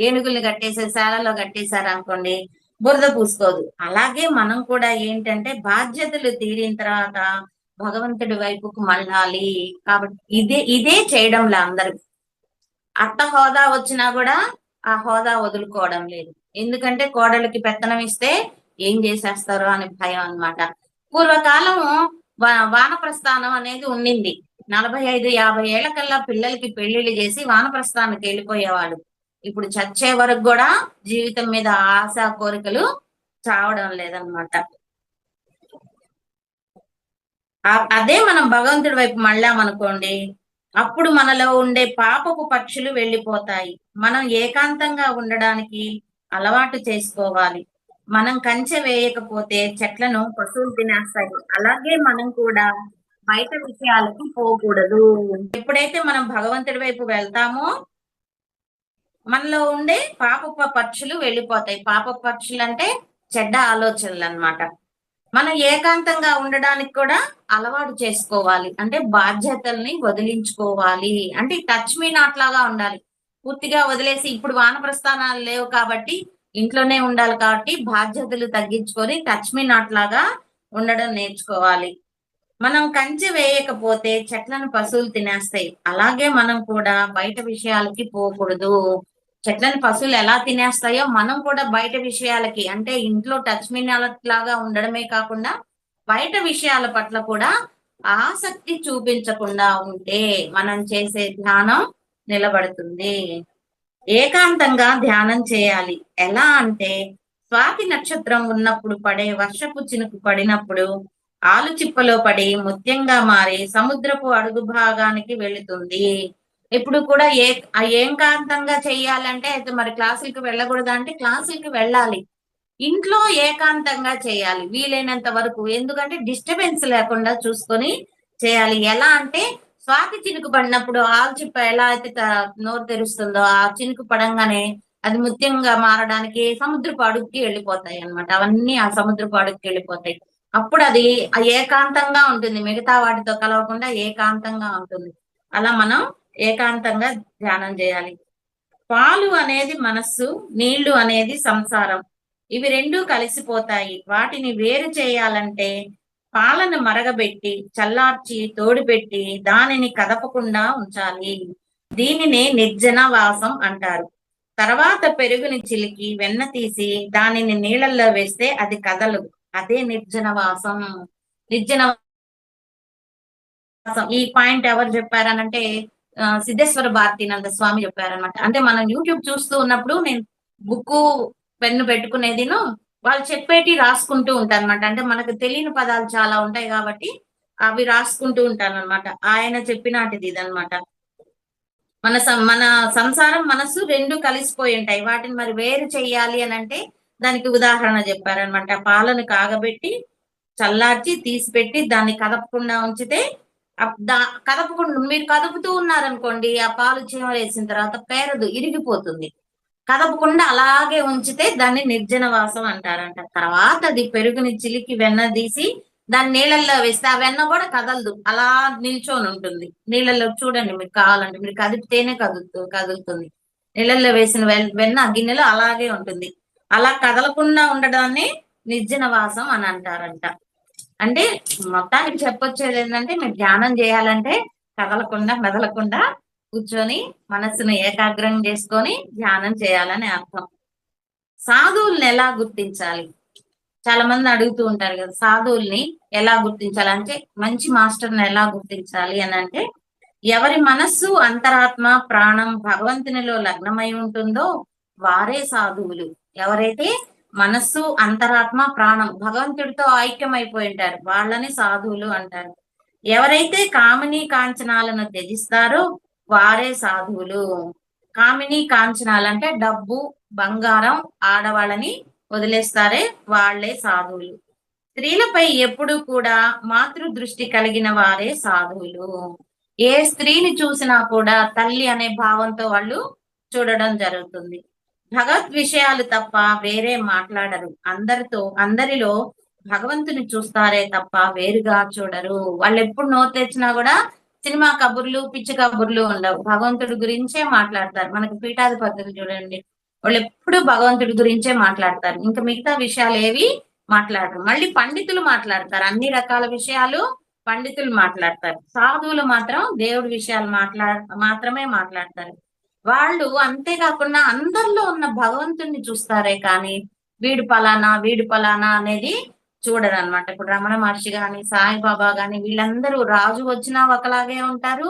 ఏనుగుల్ని కట్టేసే శాలలో కట్టేశారనుకోండి, బురద పూసుకోదు. అలాగే మనం కూడా ఏంటంటే బాధ్యతలు తీరిన తర్వాత భగవంతుడి వైపుకు మళ్ళాలి. కాబట్టి ఇదే చేయడంలే అందరూ. అత్త హోదా వచ్చినా కూడా ఆ హోదా వదులుకోవడం లేదు. ఎందుకంటే కోడలికి పెత్తనం ఇస్తే ఏం చేసేస్తారో అని భయం అన్నమాట. పూర్వకాలం వానప్రస్థానం అనేది ఉండింది. 45-50 ఏళ్ల కల్లా పిల్లలకి పెళ్లిళ్ళు చేసి వానప్రస్థానానికి వెళ్ళిపోయేవాళ్ళు. ఇప్పుడు చచ్చే వరకు కూడా జీవితం మీద ఆశ కోరికలు చావడం లేదనమాట. అదే మనం భగవంతుడి వైపు మళ్ళామనుకోండి, అప్పుడు మనలో ఉండే పాపపు పక్షులు వెళ్ళిపోతాయి. మనం ఏకాంతంగా ఉండడానికి అలవాటు చేసుకోవాలి. మనం కంచె వేయకపోతే చెట్లను పశువులు తినేస్తాయి. అలాగే మనం కూడా బయట విషయాలకి పోకూడదు. ఎప్పుడైతే మనం భగవంతుడి వైపు వెళ్తామో మనలో ఉండే పాపపు పక్షులు వెళ్ళిపోతాయి. పాపపు పక్షులు అంటే చెడ్డ ఆలోచనలు అన్నమాట. మనం ఏకాంతంగా ఉండడానికి కూడా అలవాటు చేసుకోవాలి. అంటే బాధ్యతల్ని వదిలించుకోవాలి. అంటే టచ్ మీ నాట్ లాగా ఉండాలి. పూర్తిగా వదిలేసి ఇప్పుడు వానప్రస్థానాలు లేవు కాబట్టి ఇంట్లోనే ఉండాలి కాబట్టి బాధ్యతలు తగ్గించుకొని టచ్ మీ నాట్ లాగా ఉండడం నేర్చుకోవాలి. మనం కంచె వేయకపోతే చెట్లను పశువులు తినేస్తాయి. అలాగే మనం కూడా బయట విషయాలకి పోకూడదు. చెట్లను పశువులు ఎలా తినేస్తాయో మనం కూడా బయట విషయాలకి అంటే ఇంట్లో టచ్ మీ నాట్ లాగా ఉండడమే కాకుండా బయట విషయాల పట్ల కూడా ఆసక్తి చూపించకుండా ఉంటే మనం చేసే ధ్యానం నిలబడుతుంది. ఏకాంతంగా ధ్యానం చేయాలి. ఎలా అంటే స్వాతి నక్షత్రం ఉన్నప్పుడు పడే వర్షపు చినుకు పడినప్పుడు ఆలుచిప్పలో పడి ముత్యంగా మారి సముద్రపు అడుగు భాగానికి వెళుతుంది. ఇప్పుడు కూడా ఏకాంతంగా చెయ్యాలంటే అయితే మరి క్లాసులకి వెళ్ళకూడదా అంటే క్లాసులకి వెళ్ళాలి. ఇంట్లో ఏకాంతంగా చేయాలి వీలైనంత వరకు. ఎందుకంటే డిస్టర్బెన్స్ లేకుండా చూసుకొని చేయాలి. ఎలా అంటే స్వాతి చినుకు పడినప్పుడు ఆల్చిప్ప ఎలా అయితే నోరు తెరుస్తుందో ఆ చినుకు పడంగానే అది ముత్యంగా మారడానికి సముద్రపు అడుగుకి వెళ్ళిపోతాయి అన్నమాట. అవన్నీ ఆ సముద్రపు అడుగుకి వెళ్ళిపోతాయి. అప్పుడు అది ఏకాంతంగా ఉంటుంది. మిగతా వాటితో కలవకుండా ఏకాంతంగా ఉంటుంది. అలా మనం ఏకాంతంగా ధ్యానం చేయాలి. పాలు అనేది మనస్సు, నీళ్లు అనేది సంసారం. ఇవి రెండూ కలిసిపోతాయి. వాటిని వేరు చేయాలంటే పాలను మరగబెట్టి, చల్లార్చి, తోడుపెట్టి దానిని కదపకుండా ఉంచాలి. దీనినే నిర్జన వాసం అంటారు. తర్వాత పెరుగుని చిలికి వెన్న తీసి దానిని నీళ్ళల్లో వేస్తే అది కదలదు. అదే నిర్జన వాసం. నిర్జన ఈ పాయింట్ ఎవరు చెప్పారనంటే సిద్ధేశ్వర భారతీనంద స్వామి చెప్పారనమాట. అంటే మనం యూట్యూబ్ చూస్తూ ఉన్నప్పుడు నేను బుక్ పెన్ను పెట్టుకునేదిను వాళ్ళు చెప్పేటి రాసుకుంటూ ఉంటాను అనమాట. అంటే మనకు తెలియని పదాలు చాలా ఉంటాయి కాబట్టి అవి రాసుకుంటూ ఉంటాను అనమాట. ఆయన చెప్పినటిది ఇదనమాట. మన సంసారం మనసు రెండు కలిసిపోయి ఉంటాయి. వాటిని మరి వేరు చెయ్యాలి అని అంటే దానికి ఉదాహరణ చెప్పారనమాట. పాలను కాగబెట్టి చల్లార్చి తీసిపెట్టి దాన్ని కదపకుండా ఉంచితే కదపకుండా మీరు కదుపుతూ ఉన్నారనుకోండి ఆ పాలు చీమరేసిన తర్వాత పేరదు, ఇరిగిపోతుంది. కదపకుండా అలాగే ఉంచితే దాన్ని నిర్జన వాసం అంటారంట. తర్వాత అది పెరుగుని చిలికి వెన్న తీసి దాన్ని నీళ్ళల్లో వేస్తే ఆ వెన్న కూడా కదలదు, అలా నిల్చొని ఉంటుంది. నీళ్ళల్లో చూడండి మీకు కావాలంటే, మీరు కదిపితేనే కదులుతుంది. నీళ్ళల్లో వేసిన వెన్న ఆ గిన్నెలో అలాగే ఉంటుంది. అలా కదలకుండా ఉండడాన్ని నిర్జన వాసం అని అంటారంట. అంటే మొత్తానికి చెప్పొచ్చేది ఏంటంటే మీరు ధ్యానం చేయాలంటే కదలకుండా మెదలకుండా కూర్చొని మనస్సును ఏకాగ్రం చేసుకొని ధ్యానం చేయాలని అర్థం. సాధువుల్ని ఎలా గుర్తించాలి? చాలా మంది అడుగుతూ ఉంటారు కదా, సాధువుల్ని ఎలా గుర్తించాలి అంటే మంచి మాస్టర్ని ఎలా గుర్తించాలి అని అంటే ఎవరి మనస్సు అంతరాత్మ ప్రాణం భగవంతునిలో లగ్నమై ఉంటుందో వారే సాధువులు. ఎవరైతే మనస్సు అంతరాత్మ ప్రాణం భగవంతుడితో ఐక్యమైపోయి ఉంటారు వాళ్ళని సాధువులు అంటారు. ఎవరైతే కామిని కాంచనాలను త్యజిస్తారో వారే సాధువులు. కామిని కాంచనాలు అంటే డబ్బు బంగారం ఆడవాళ్ళని వదిలేస్తారే వాళ్లే సాధువులు. స్త్రీలపై ఎప్పుడు కూడా మాతృ దృష్టి కలిగిన వారే సాధువులు. ఏ స్త్రీని చూసినా కూడా తల్లి అనే భావంతో వాళ్ళు చూడడం జరుగుతుంది. భగవత్ విషయాలు తప్ప వేరే మాట్లాడరు. అందరిలో భగవంతుని చూస్తారే తప్ప వేరుగా చూడరు. వాళ్ళు ఎప్పుడు నోరు తెచ్చినా కూడా సినిమా కబుర్లు పిచ్చి కబుర్లు ఉండవు. భగవంతుడి గురించే మాట్లాడతారు. మనకి పీఠాధిపతులు చూడండి, వాళ్ళు ఎప్పుడు భగవంతుడి గురించే మాట్లాడతారు. ఇంకా మిగతా విషయాలు ఏవి మాట్లాడరు. మళ్ళీ పండితులు మాట్లాడతారు, అన్ని రకాల విషయాలు పండితులు మాట్లాడతారు. సాధువులు మాత్రం దేవుడి విషయాలు మాత్రమే మాట్లాడతారు. వాళ్ళు అంతేకాకుండా అందరిలో ఉన్న భగవంతుణ్ణి చూస్తారే కానీ వీడు పలానా అనేది చూడరు అనమాట. ఇప్పుడు రమణ మహర్షి గాని సాయిబాబా గాని వీళ్ళందరూ రాజు వచ్చినా ఒకలాగే ఉంటారు,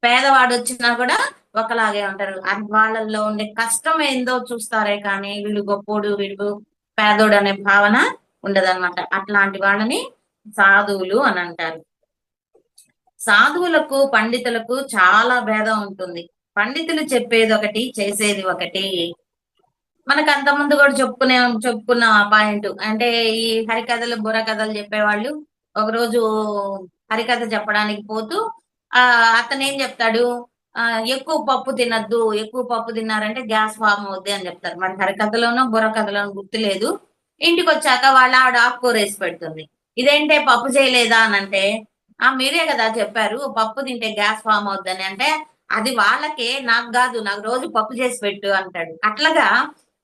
పేదవాడు వచ్చినా కూడా ఒకలాగే ఉంటారు. వాళ్ళల్లో ఉండే కష్టం ఏందో చూస్తారే కానీ వీళ్ళు గొప్పోడు వీడు పేదోడు అనే భావన ఉండదన్నమాట. అట్లాంటి వాళ్ళని సాధువులు అని అంటారు. సాధువులకు పండితులకు చాలా భేదం ఉంటుంది. పండితులు చెప్పేది ఒకటి, చేసేది ఒకటి. మనకు అంత ముందు కూడా చెప్పుకున్న పాయింట్ అంటే ఈ హరికథలు బుర్రకథలు చెప్పేవాళ్ళు ఒకరోజు హరికథ చెప్పడానికి పోతూ అతను ఏం చెప్తాడు, ఎక్కువ పప్పు తినద్దు, ఎక్కువ పప్పు తిన్నారంటే గ్యాస్ ఫామ్ అవుద్ది అని చెప్తారు. మరి హరికథలోనో బుర్రకథలోనో గుర్తులేదు. ఇంటికి వచ్చాక వాళ్ళ ఆవిడ ఆకుకూర వేసి పెడుతుంది. ఇదేంటే పప్పు చేయలేదా అని అంటే, మీరే కదా చెప్పారు పప్పు తింటే గ్యాస్ ఫామ్ అవుద్దని అంటే, అది వాళ్ళకే, నాకు కాదు, నాకు రోజు పప్పు చేసి పెట్టు అంటాడు. అట్లాగా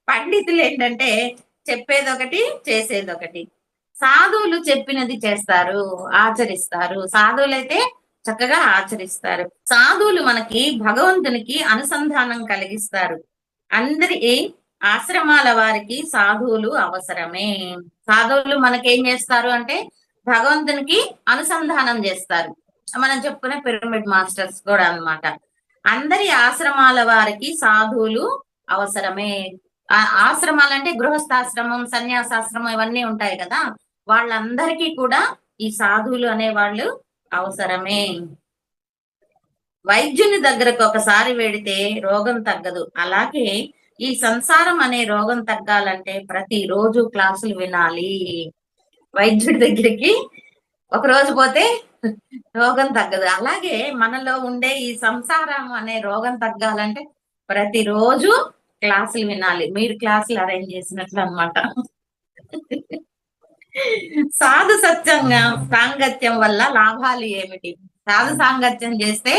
పండితులు ఏంటంటే చెప్పేదొకటి చేసేదొకటి. సాధువులు చెప్పినది చేస్తారు, ఆచరిస్తారు. సాధువులైతే చక్కగా ఆచరిస్తారు. సాధువులు మనకి భగవంతునికి అనుసంధానం కలిగిస్తారు. అందరి ఆశ్రమాల వారికి సాధువులు అవసరమే. సాధువులు మనకేం చేస్తారు అంటే భగవంతునికి అనుసంధానం చేస్తారు. మనం చెప్పుకునే పిరమిడ్ మాస్టర్స్ కూడా అన్నమాట. అందరి ఆశ్రమాల వారికి సాధువులు అవసరమే. ఆశ్రమాలంటే గృహస్థాశ్రమం, సన్యాసాశ్రమం ఇవన్నీ ఉంటాయి కదా, వాళ్ళందరికీ కూడా ఈ సాధువులు అనే వాళ్ళు అవసరమే. వైద్యుని దగ్గరకు ఒకసారి వెడితే రోగం తగ్గదు. అలాగే ఈ సంసారం అనే రోగం తగ్గాలంటే ప్రతిరోజు క్లాసులు వినాలి. వైద్యుడి దగ్గరికి ఒక రోజు పోతే రోగం తగ్గదు. అలాగే మనలో ఉండే ఈ సంసారం అనే రోగం తగ్గాలంటే ప్రతిరోజు క్లాసులు వినాలి. మీరు క్లాసులు అరేంజ్ చేసినట్లు అన్నమాట. సాధు సత్యంగా సాంగత్యం వల్ల లాభాలు ఏమిటి? సాధు సాంగత్యం చేస్తే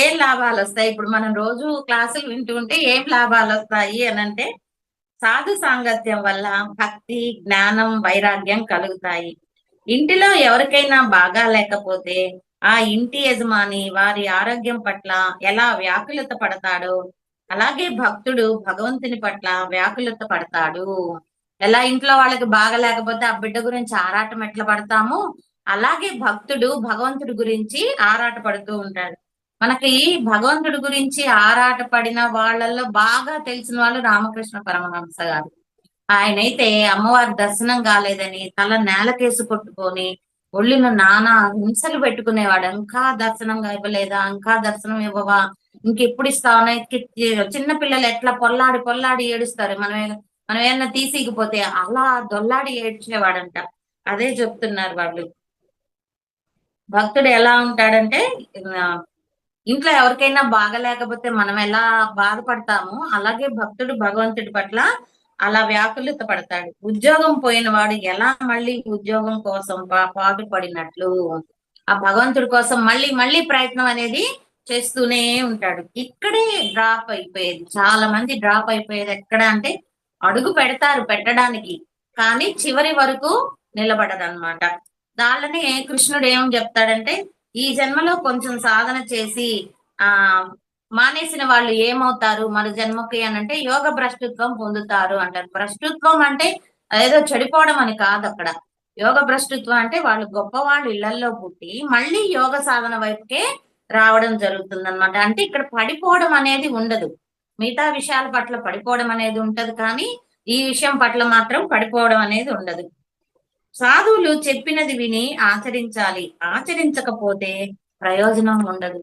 ఏం లాభాలు వస్తాయి? ఇప్పుడు మనం రోజు క్లాసులు వింటూ ఉంటే ఏం లాభాలు వస్తాయి అని అంటే, సాధు సాంగత్యం వల్ల భక్తి, జ్ఞానం, వైరాగ్యం కలుగుతాయి. ఇంటిలో ఎవరికైనా బాగా లేకపోతే ఆ ఇంటి యజమాని వారి ఆరోగ్యం పట్ల ఎలా వ్యాకులత పడతాడో, అలాగే భక్తుడు భగవంతుని పట్ల వ్యాకులత పడతాడు. ఎలా ఇంట్లో వాళ్ళకి బాగా లేకపోతే ఆ బిడ్డ గురించి ఆరాటం ఎట్లా పడతామో, అలాగే భక్తుడు భగవంతుడి గురించి ఆరాట పడుతూ ఉంటాడు. మనకి భగవంతుడి గురించి ఆరాట పడిన వాళ్ళల్లో బాగా తెలిసిన వాళ్ళు రామకృష్ణ పరమహంస గారు. ఆయనైతే అమ్మవారి దర్శనం కాలేదని తల నేలకేసి కొట్టుకొని ఒళ్ళున నానా హింసలు పెట్టుకునేవాడు. ఇంకా దర్శనం ఇవ్వలేదా, ఇంకా దర్శనం ఇవ్వవా, ఇంకెప్పుడు ఇస్తావా? చిన్న పిల్లలు ఎట్లా పొల్లాడి పొల్లాడి ఏడుస్తారు, మనం ఏమన్నా తీసికపోతే అలా దొల్లాడి ఏడ్చేవాడంట. అదే చెప్తున్నారు వాళ్ళు. భక్తుడు ఎలా ఉంటాడంటే, ఇంట్లో ఎవరికైనా బాగలేకపోతే మనం ఎలా బాధపడతామో అలాగే భక్తుడు భగవంతుడి పట్ల అలా వ్యాకులత పడతాడు. ఉద్యోగం పోయిన వాడు ఎలా మళ్ళీ ఉద్యోగం కోసం పాటు పడినట్లు ఆ భగవంతుడి కోసం మళ్ళీ మళ్ళీ ప్రయత్నం అనేది చేస్తూనే ఉంటాడు. ఇక్కడే డ్రాప్ అయిపోయేది, చాలా మంది డ్రాప్ అయిపోయేది ఎక్కడ అంటే, అడుగు పెడతారు పెట్టడానికి, కానీ చివరి వరకు నిలబడదన్నమాట. దాళ్ళని కృష్ణుడు ఏం చెప్తాడంటే, ఈ జన్మలో కొంచెం సాధన చేసి ఆ మానేసిన వాళ్ళు ఏమవుతారు మన జన్మకి అని అంటే, యోగ భ్రష్టత్వం పొందుతారు అంటారు. భ్రష్టత్వం అంటే ఏదో చెడిపోవడం అని కాదు అక్కడ. యోగ భ్రష్టత్వం అంటే వాళ్ళు గొప్పవాళ్ళు ఇళ్లల్లో పుట్టి మళ్ళీ యోగ సాధన వైపుకే రావడం జరుగుతుంది అనమాట. అంటే ఇక్కడ పడిపోవడం అనేది ఉండదు. మిగతా విషయాల పట్ల పడిపోవడం అనేది ఉంటది, కానీ ఈ విషయం పట్ల మాత్రం పడిపోవడం అనేది ఉండదు. సాధువులు చెప్పినది విని ఆచరించాలి, ఆచరించకపోతే ప్రయోజనం ఉండదు.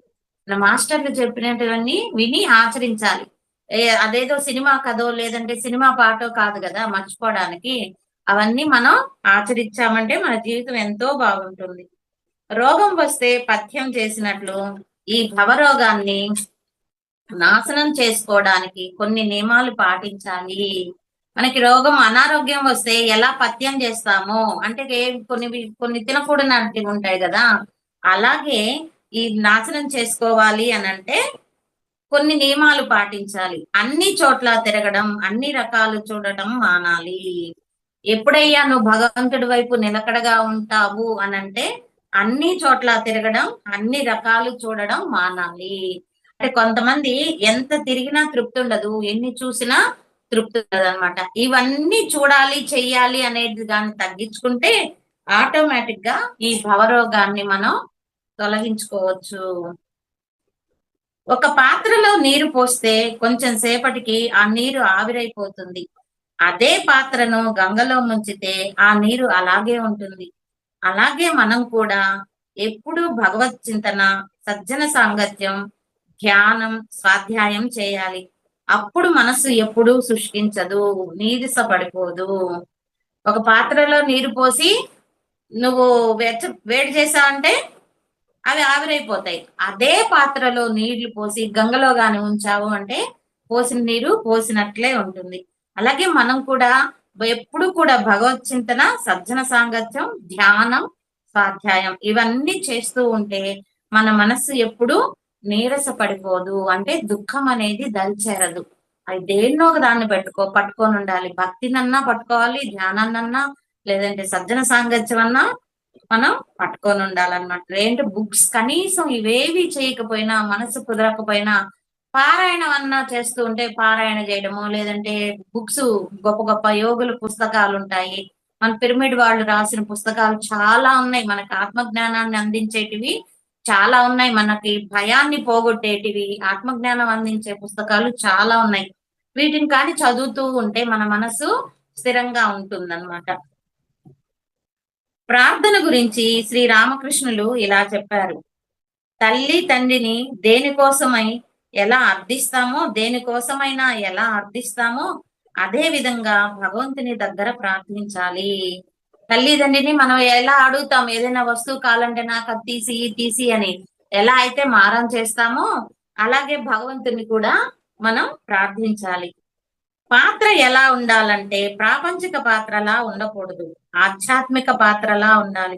మన మాస్టర్లు చెప్పినటువన్నీ విని ఆచరించాలి. అదేదో సినిమా కథో లేదంటే సినిమా పాటో కాదు కదా మర్చిపోవడానికి. అవన్నీ మనం ఆచరించామంటే మన జీవితం ఎంతో బాగుంటుంది. రోగం వస్తే పథ్యం చేసినట్లు ఈ భవరోగాన్ని నాశనం చేసుకోవడానికి కొన్ని నియమాలు పాటించాలి. మనకి రోగం అనారోగ్యం వస్తే ఎలా పథ్యం చేస్తామో అంటే కొన్ని కొన్ని తినకూడనటివి ఉంటాయి కదా, అలాగే ఈ నాశనం చేసుకోవాలి అని అంటే కొన్ని నియమాలు పాటించాలి. అన్ని చోట్ల తిరగడం, అన్ని రకాలు చూడటం మానాలి. ఎప్పుడయ్యా నువ్వు భగవంతుడి వైపు నిలకడగా ఉంటావు అనంటే అన్ని చోట్ల తిరగడం, అన్ని రకాలు చూడడం మానాలి. అంటే కొంతమంది ఎంత తిరిగినా తృప్తి ఉండదు, ఎన్ని చూసినా తృప్తి ఉండదు అనమాట. ఇవన్నీ చూడాలి, చెయ్యాలి అనేది దాన్ని తగ్గించుకుంటే ఆటోమేటిక్ గా ఈ భవరోగాన్ని మనం తొలగించుకోవచ్చు. ఒక పాత్రలో నీరు పోస్తే కొంచెం సేపటికి ఆ నీరు ఆవిరైపోతుంది. అదే పాత్రను గంగలో ముంచితే ఆ నీరు అలాగే ఉంటుంది. అలాగే మనం కూడా ఎప్పుడూ భగవత్ చింతన, సజ్జన సాంగత్యం, ధ్యానం, స్వాధ్యాయం చేయాలి. అప్పుడు మనసు ఎప్పుడూ శుష్కించదు, నీరస పడిపోదు. ఒక పాత్రలో నీరు పోసి నువ్వు వేడి చేసావంటే అవి ఆవిరైపోతాయి. అదే పాత్రలో నీళ్లు పోసి గంగలో గాని ఉంచావు అంటే పోసిన నీరు పోసినట్లే ఉంటుంది. అలాగే మనం కూడా ఎప్పుడు కూడా భగవత్ చింతన, సజ్జన సాంగత్యం, ధ్యానం, స్వాధ్యాయం ఇవన్నీ చేస్తూ ఉంటే మన మనస్సు ఎప్పుడు నీరస పడిపోదు. అంటే దుఃఖం అనేది దరిచేరదు. అది దేన్నో ఒక దాన్ని పట్టుకొని ఉండాలి. భక్తినన్నా పట్టుకోవాలి, ధ్యానాన్నన్నా లేదంటే సజ్జన సాంగత్యం అన్నా మనం పట్టుకొని ఉండాలన్నమాట. ఏంటి బుక్స్ కనీసం ఇవేవి చేయకపోయినా, మనసు కుదరకపోయినా పారాయణం అన్నా చేస్తూ ఉంటే పారాయణ చేయడము, లేదంటే బుక్స్ గొప్ప గొప్ప యోగుల పుస్తకాలుంటాయి. మన పిరమిడ్ వాళ్ళు రాసిన పుస్తకాలు చాలా ఉన్నాయి. మనకి ఆత్మజ్ఞానాన్ని అందించేటివి చాలా ఉన్నాయి. మనకి భయాన్ని పోగొట్టేటివి, ఆత్మజ్ఞానం అందించే పుస్తకాలు చాలా ఉన్నాయి. వీటిని కానీ చదువుతూ ఉంటే మన మనసు స్థిరంగా ఉంటుందన్నమాట. ప్రార్థన గురించి శ్రీ రామకృష్ణులు ఇలా చెప్పారు. తల్లి తండ్రిని దేనికోసమై ఎలా అర్థిస్తామో, దేనికోసమైనా ఎలా అర్థిస్తామో అదే విధంగా భగవంతుని దగ్గర ప్రార్థించాలి. తల్లిదండ్రిని మనం ఎలా అడుగుతాం, ఏదైనా వస్తువు కావాలంటే నాకు అది తీసి తీసి అని ఎలా అయితే మారం చేస్తామో అలాగే భగవంతుని కూడా మనం ప్రార్థించాలి. పాత్ర ఎలా ఉండాలంటే ప్రాపంచిక పాత్రలా ఉండకూడదు, ఆధ్యాత్మిక పాత్రలా ఉండాలి.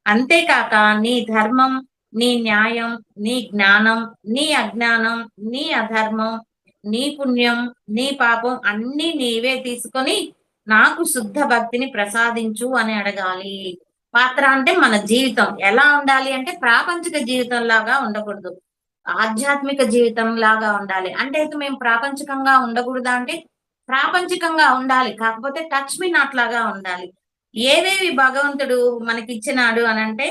అంతేకాక నీ ధర్మం, నీ న్యాయం, నీ జ్ఞానం, నీ అజ్ఞానం, నీ అధర్మం, నీ పుణ్యం, నీ పాపం అన్ని నీవే తీసుకొని నాకు శుద్ధ భక్తిని ప్రసాదించు అని అడగాలి. పాత్ర అంటే మన జీవితం ఎలా ఉండాలి అంటే ప్రాపంచిక జీవితం లాగా ఉండకూడదు, ఆధ్యాత్మిక జీవితం లాగా ఉండాలి. అంటే మేము ప్రాపంచికంగా ఉండకూడదా అంటే ప్రాపంచికంగా ఉండాలి, కాకపోతే టచ్ మీ నాట్ లాగా ఉండాలి. ఏవేవి భగవంతుడు మనకిచ్చినాడు అనంటే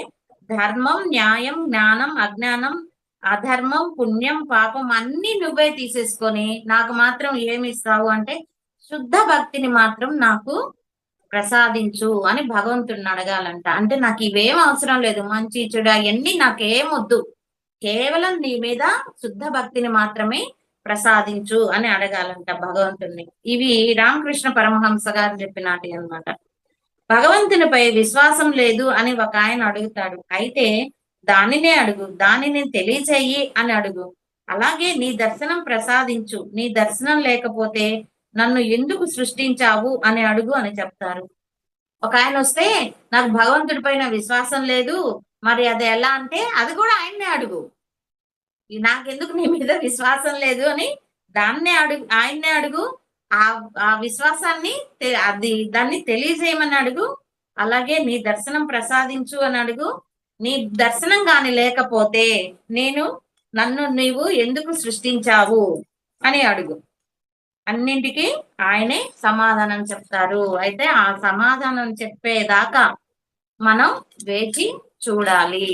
ధర్మం, న్యాయం, జ్ఞానం, అజ్ఞానం, అధర్మం, పుణ్యం, పాపం అన్ని నువ్వే తీసేసుకొని నాకు మాత్రం ఏమి ఇస్తావు అంటే శుద్ధ భక్తిని మాత్రం నాకు ప్రసాదించు అని భగవంతుడిని అడగాలంట. అంటే నాకు ఇవేం అవసరం లేదు, మంచి చెడు అవన్నీ నాకేమొద్దు, కేవలం నీ మీద శుద్ధ భక్తిని మాత్రమే ప్రసాదించు అని అడగాలంట భగవంతుణ్ణి. ఇవి రామకృష్ణ పరమహంస గారు చెప్పినాటి అన్నమాట. భగవంతునిపై విశ్వాసం లేదు అని ఒక ఆయన అడుగుతాడు. అయితే దానినే అడుగు, దానిని తెలియచేయి అని అడుగు. అలాగే నీ దర్శనం ప్రసాదించు, నీ దర్శనం లేకపోతే నన్ను ఎందుకు సృష్టించావు అని అడుగు అని చెప్తారు. ఒక ఆయన వస్తే నాకు భగవంతుడి పైన విశ్వాసం లేదు, మరి అది ఎలా అంటే అది కూడా ఆయన్నే అడుగు. నాకెందుకు నీ మీద విశ్వాసం లేదు అని దాన్నే అడుగు, ఆయన్నే అడుగు. ఆ ఆ విశ్వాసాన్ని దాన్ని తెలియజేయమని అడుగు. అలాగే నీ దర్శనం ప్రసాదించు అని అడుగు. నీ దర్శనం గాని లేకపోతే నన్ను నీవు ఎందుకు సృష్టించావు అని అడుగు. అన్నింటికి ఆయనే సమాధానం చెప్తారు. అయితే ఆ సమాధానం చెప్పేదాకా మనం వేచి చూడాలి.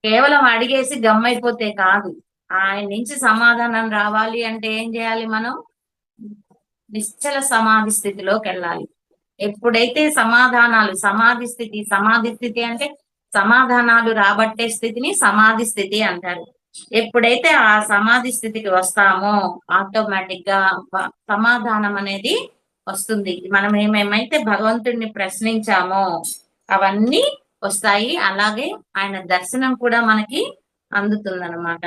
కేవలం అడిగేసి గమ్మైపోతే కాదు, ఆయన నుంచి సమాధానం రావాలి అంటే ఏం చేయాలి, మనం నిశ్చల సమాధి స్థితిలోకి వెళ్ళాలి. ఎప్పుడైతే సమాధి స్థితి అంటే సమాధానాలు రాబట్టే స్థితిని సమాధి స్థితి అంటారు. ఎప్పుడైతే ఆ సమాధి స్థితికి వస్తామో ఆటోమేటిక్ గా సమాధానం అనేది వస్తుంది. మనం ఏమేమైతే భగవంతుడిని ప్రశ్నించామో అవన్నీ వస్తాయి. అలాగే ఆయన దర్శనం కూడా మనకి అందుతుందన్నమాట.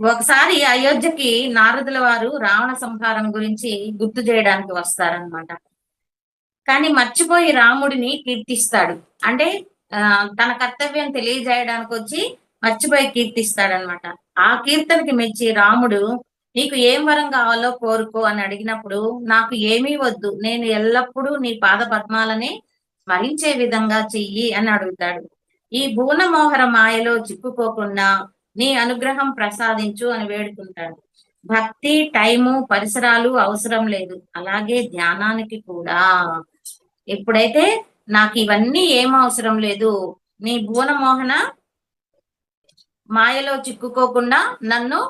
ఒకసారి అయోధ్యకి నారదుల వారు రావణ సంహారం గురించి గుర్తు చేయడానికి వస్తారనమాట. కానీ మర్చిపోయి రాముడిని కీర్తిస్తాడు. అంటే తన కర్తవ్యం తెలియజేయడానికి వచ్చి మర్చిపోయి కీర్తిస్తాడనమాట. ఆ కీర్తనకి మెచ్చి రాముడు నీకు ఏం వరం కావాలో కోరుకో అని అడిగినప్పుడు నాకు ఏమీ వద్దు, నేను ఎల్లప్పుడూ నీ పాద పద్మాలని స్మరించే విధంగా చెయ్యి అని అడుగుతాడు. ఈ భువనమోహర మాయలో చిక్కుకోకుండా నీ అనుగ్రహం ప్రసాదించు అని వేడుకుంటాడు. భక్తి, టైము, పరిసరాలు అవసరం లేదు, అలాగే ధ్యానానికి కూడా. ఎప్పుడైతే నాకు ఇవన్నీ ఏం అవసరం లేదు, నీ భువనమోహన మాయలో చిక్కుకోకుండా నన్ను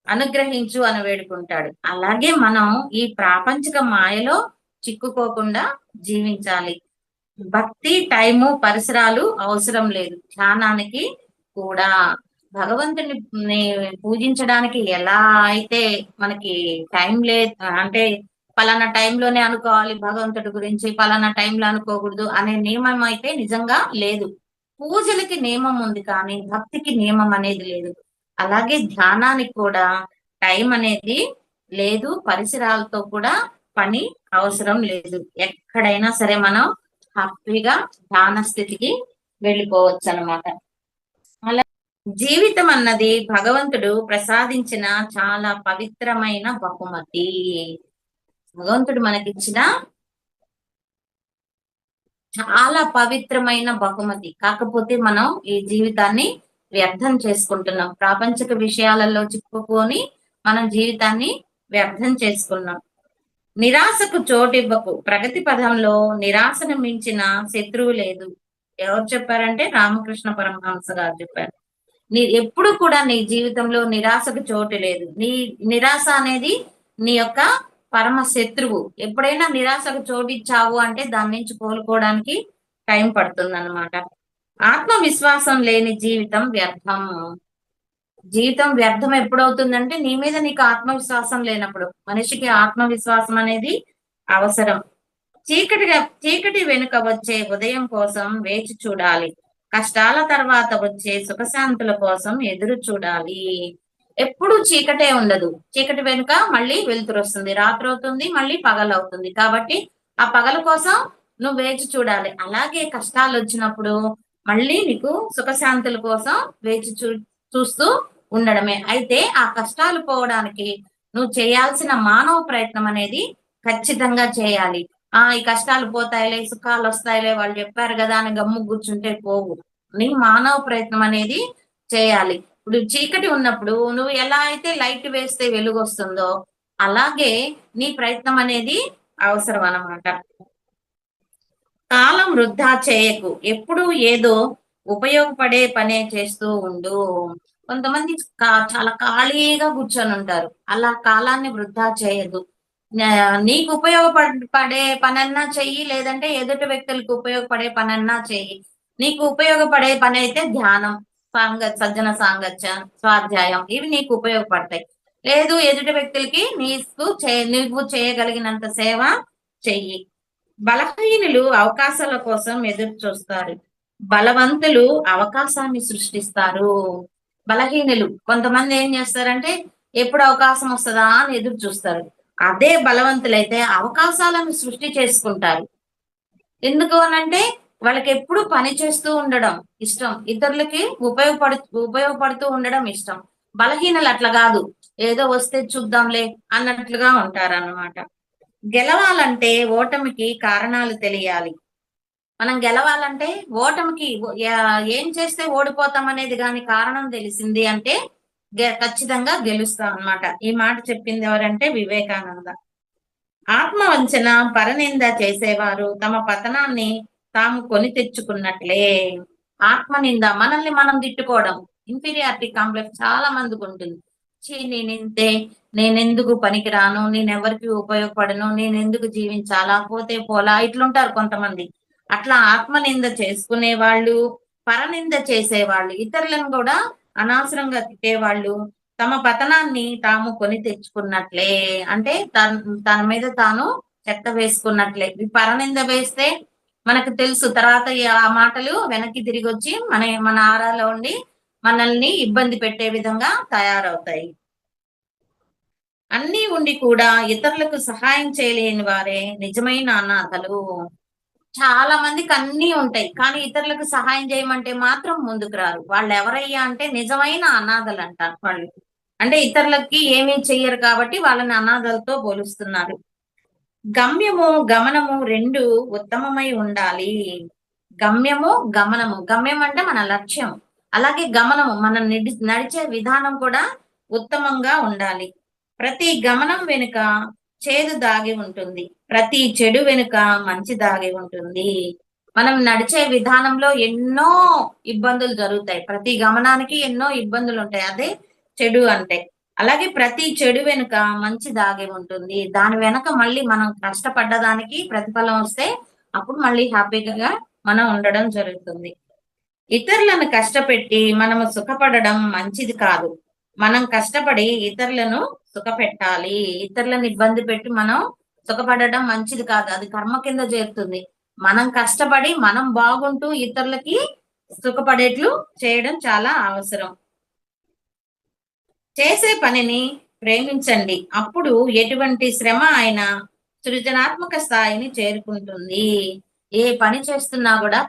అనుగ్రహించు అని వేడుకుంటాడు. అలాగే మనం ఈ ప్రాపంచిక మాయలో చిక్కుకోకుండా జీవించాలి. భక్తి, టైము, పరిసరాలు అవసరం లేదు, ధ్యానానికి కూడా భగవంతుని పూజించడానికి ఎలా అయితే మనకి టైం లేదు అంటే పలానా టైంలోనే అనుకోవాలి భగవంతుడి గురించి, పలానా టైంలో అనుకోకూడదు అనే నియమం అయితే నిజంగా లేదు. పూజలకి నియమం ఉంది కానీ భక్తికి నియమం అనేది లేదు. అలాగే ధ్యానానికి కూడా టైం అనేది లేదు. పరిసరాలతో కూడా పని అవసరం లేదు. ఎక్కడైనా సరే మనం హ్యాపీగా ధ్యాన స్థితికి వెళ్ళిపోవచ్చు అనమాట. అలా జీవితం అన్నది భగవంతుడు ప్రసాదించిన చాలా పవిత్రమైన బహుమతి. భగవంతుడు మనకిచ్చిన చాలా పవిత్రమైన బహుమతి. కాకపోతే మనం ఈ జీవితాన్ని వ్యర్థం చేసుకుంటున్నాం. ప్రాపంచిక విషయాలలో చిక్కుకొని మనం జీవితాన్ని వ్యర్థం చేసుకున్నాం. నిరాశకు చోటివ్వకు. ప్రగతి పదంలో నిరాశను మించిన శత్రువు లేదు. ఎవరు చెప్పారంటే రామకృష్ణ పరమహంస గారు చెప్పారు. ఎప్పుడు కూడా నీ జీవితంలో నిరాశకు చోటు లేదు. నీ నిరాశ అనేది నీ యొక్క పరమ శత్రువు. ఎప్పుడైనా నిరాశకు చోటిచ్చావు అంటే దాని నుంచి కోలుకోవడానికి టైం పడుతుందన్నమాట. ఆత్మవిశ్వాసం లేని జీవితం వ్యర్థం. జీవితం వ్యర్థం ఎప్పుడవుతుందంటే నీ మీద నీకు ఆత్మవిశ్వాసం లేనప్పుడు. మనిషికి ఆత్మవిశ్వాసం అనేది అవసరం. చీకటి వెనుక వచ్చే ఉదయం కోసం వేచి చూడాలి. కష్టాల తర్వాత వచ్చే సుఖశాంతుల కోసం ఎదురు చూడాలి. ఎప్పుడు చీకటే ఉండదు. చీకటి వెనుక మళ్ళీ వెలుతురు వస్తుంది. రాత్రి అవుతుంది, మళ్ళీ పగలవుతుంది. కాబట్టి ఆ పగల కోసం నువ్వు వేచి చూడాలి. అలాగే కష్టాలు వచ్చినప్పుడు మళ్ళీ నీకు సుఖశాంతుల కోసం వేచి చూస్తూ ఉండడమే. అయితే ఆ కష్టాలు పోవడానికి నువ్వు చేయాల్సిన మానవ ప్రయత్నం అనేది ఖచ్చితంగా చేయాలి. ఈ కష్టాలు పోతాయిలే, సుఖాలు వస్తాయిలే, వాళ్ళు చెప్పారు కదా అని గమ్ము కూర్చుంటే పోవు. నీ మానవ ప్రయత్నం అనేది చేయాలి. ఇప్పుడు చీకటి ఉన్నప్పుడు నువ్వు ఎలా అయితే లైట్ వేస్తే వెలుగు వస్తుందో అలాగే నీ ప్రయత్నం అనేది అవసరం అన్నమాట. కాలం వృధా చేయకు. ఎప్పుడు ఏదో ఉపయోగపడే పనే చేస్తూ ఉండు. కొంతమంది చాలా ఖాళీగా కూర్చొని ఉంటారు. అలా కాలాన్ని వృధా చేయదు. నీకు ఉపయోగపడే పనన్నా చెయ్యి, లేదంటే ఎదుటి వ్యక్తులకు ఉపయోగపడే పనన్నా చెయ్యి. నీకు ఉపయోగపడే పని అయితే ధ్యానం, సజ్జన సాంగత్య, స్వాధ్యాయం ఇవి నీకు ఉపయోగపడతాయి. లేదు ఎదుటి వ్యక్తులకి నువ్వు చేయగలిగినంత సేవ చెయ్యి. బలహీనులు అవకాశాల కోసం ఎదురు చూస్తారు. బలవంతులు అవకాశాన్ని సృష్టిస్తారు. బలహీనులు కొంతమంది ఏం చేస్తారంటే ఎప్పుడు అవకాశం వస్తుందా అని ఎదురు చూస్తారు. అదే బలవంతులైతే అవకాశాలను సృష్టి చేసుకుంటారు. ఎందుకు అనంటే వాళ్ళకి ఎప్పుడు పని చేస్తూ ఉండడం ఇష్టం. ఇతరులకి ఉపయోగపడుతూ ఉండడం ఇష్టం. బలహీనలు అట్లా కాదు. ఏదో వస్తే చూద్దాంలే అన్నట్లుగా ఉంటారన్నమాట. గెలవాలంటే ఓటమికి కారణాలు తెలియాలి. మనం గెలవాలంటే ఓటమికి ఏం చేస్తే ఓడిపోతాం అనేది కానీ కారణం తెలిసింది అంటే ఖచ్చితంగా గెలుస్తాం అన్నమాట. ఈ మాట చెప్పింది ఎవరంటే వివేకానంద. ఆత్మవంచన, పరనింద చేసేవారు తమ పతనాన్ని తాము కొని తెచ్చుకున్నట్లే. ఆత్మనింద మనల్ని మనం తిట్టుకోవడం, ఇన్ఫీరియారిటీ కాంప్లెక్స్ చాలా మందికి ఉంటుంది. నేనింతే, నేనెందుకు పనికిరాను, నేనెవరికి ఉపయోగపడను, నేనెందుకు జీవించాలా, పోతే పోలా ఇట్లుంటారు కొంతమంది. అట్లా ఆత్మనింద చేసుకునే వాళ్ళు, పరనింద చేసేవాళ్ళు, ఇతరులను కూడా అనవసరంగా తిట్టేవాళ్ళు తమ పతనాన్ని తాము కొని తెచ్చుకున్నట్లే. అంటే తన మీద తాను చెత్త వేసుకున్నట్లే. పరనింద వేస్తే మనకు తెలుసు తర్వాత ఆ మాటలు వెనక్కి తిరిగి వచ్చి మన ఆరాలో ఉండి మనల్ని ఇబ్బంది పెట్టే విధంగా తయారవుతాయి. అన్నీ ఉండి కూడా ఇతరులకు సహాయం చేయలేని వారే నిజమైన అనాథలు. చాలా మందికి అన్నీ ఉంటాయి కానీ ఇతరులకు సహాయం చేయమంటే మాత్రం ముందుకు రారు. వాళ్ళు ఎవరయ్యా అంటే నిజమైన అనాథలు అంటారు వాళ్ళు. అంటే ఇతరులకి ఏమీ చెయ్యరు కాబట్టి వాళ్ళని అనాథలతో పోలుస్తున్నారు. గమ్యము గమనము రెండు ఉత్తమమై ఉండాలి. గమ్యము గమనము. గమ్యం అంటే మన లక్ష్యం. అలాగే గమనము మన నడిచే విధానం కూడా ఉత్తమంగా ఉండాలి. ప్రతి గమనం వెనుక చేదు దాగి ఉంటుంది. ప్రతి చెడు వెనుక మంచి దాగి ఉంటుంది. మనం నడిచే విధానంలో ఎన్నో ఇబ్బందులు జరుగుతాయి. ప్రతి గమనానికి ఎన్నో ఇబ్బందులు ఉంటాయి. అదే చెడు అంటే. అలాగే ప్రతి చెడు వెనుక మంచి దాగి ఉంటుంది. దాని వెనక మళ్ళీ మనం కష్టపడ్డదానికి ప్రతిఫలం వస్తే అప్పుడు మళ్ళీ హ్యాపీగా మనం ఉండడం జరుగుతుంది. ఇతరులను కష్టపెట్టి మనము సుఖపడడం మంచిది కాదు. మనం కష్టపడి ఇతరులను సుఖపెట్టాలి. ఇతరులను ఇబ్బంది పెట్టి మనం సుఖపడడం మంచిది కాదు. అది కర్మ కింద చేరుతుంది. మనం కష్టపడి మనం బాగుంటూ ఇతరులకి సుఖపడేట్లు చేయడం చాలా అవసరం. చేసే పనిని ప్రేమించండి. అప్పుడు ఎటువంటి శ్రమ అయినా సృజనాత్మక స్థాయిని చేరుకుంటుంది. ఏ పని చేస్తున్నా కూడా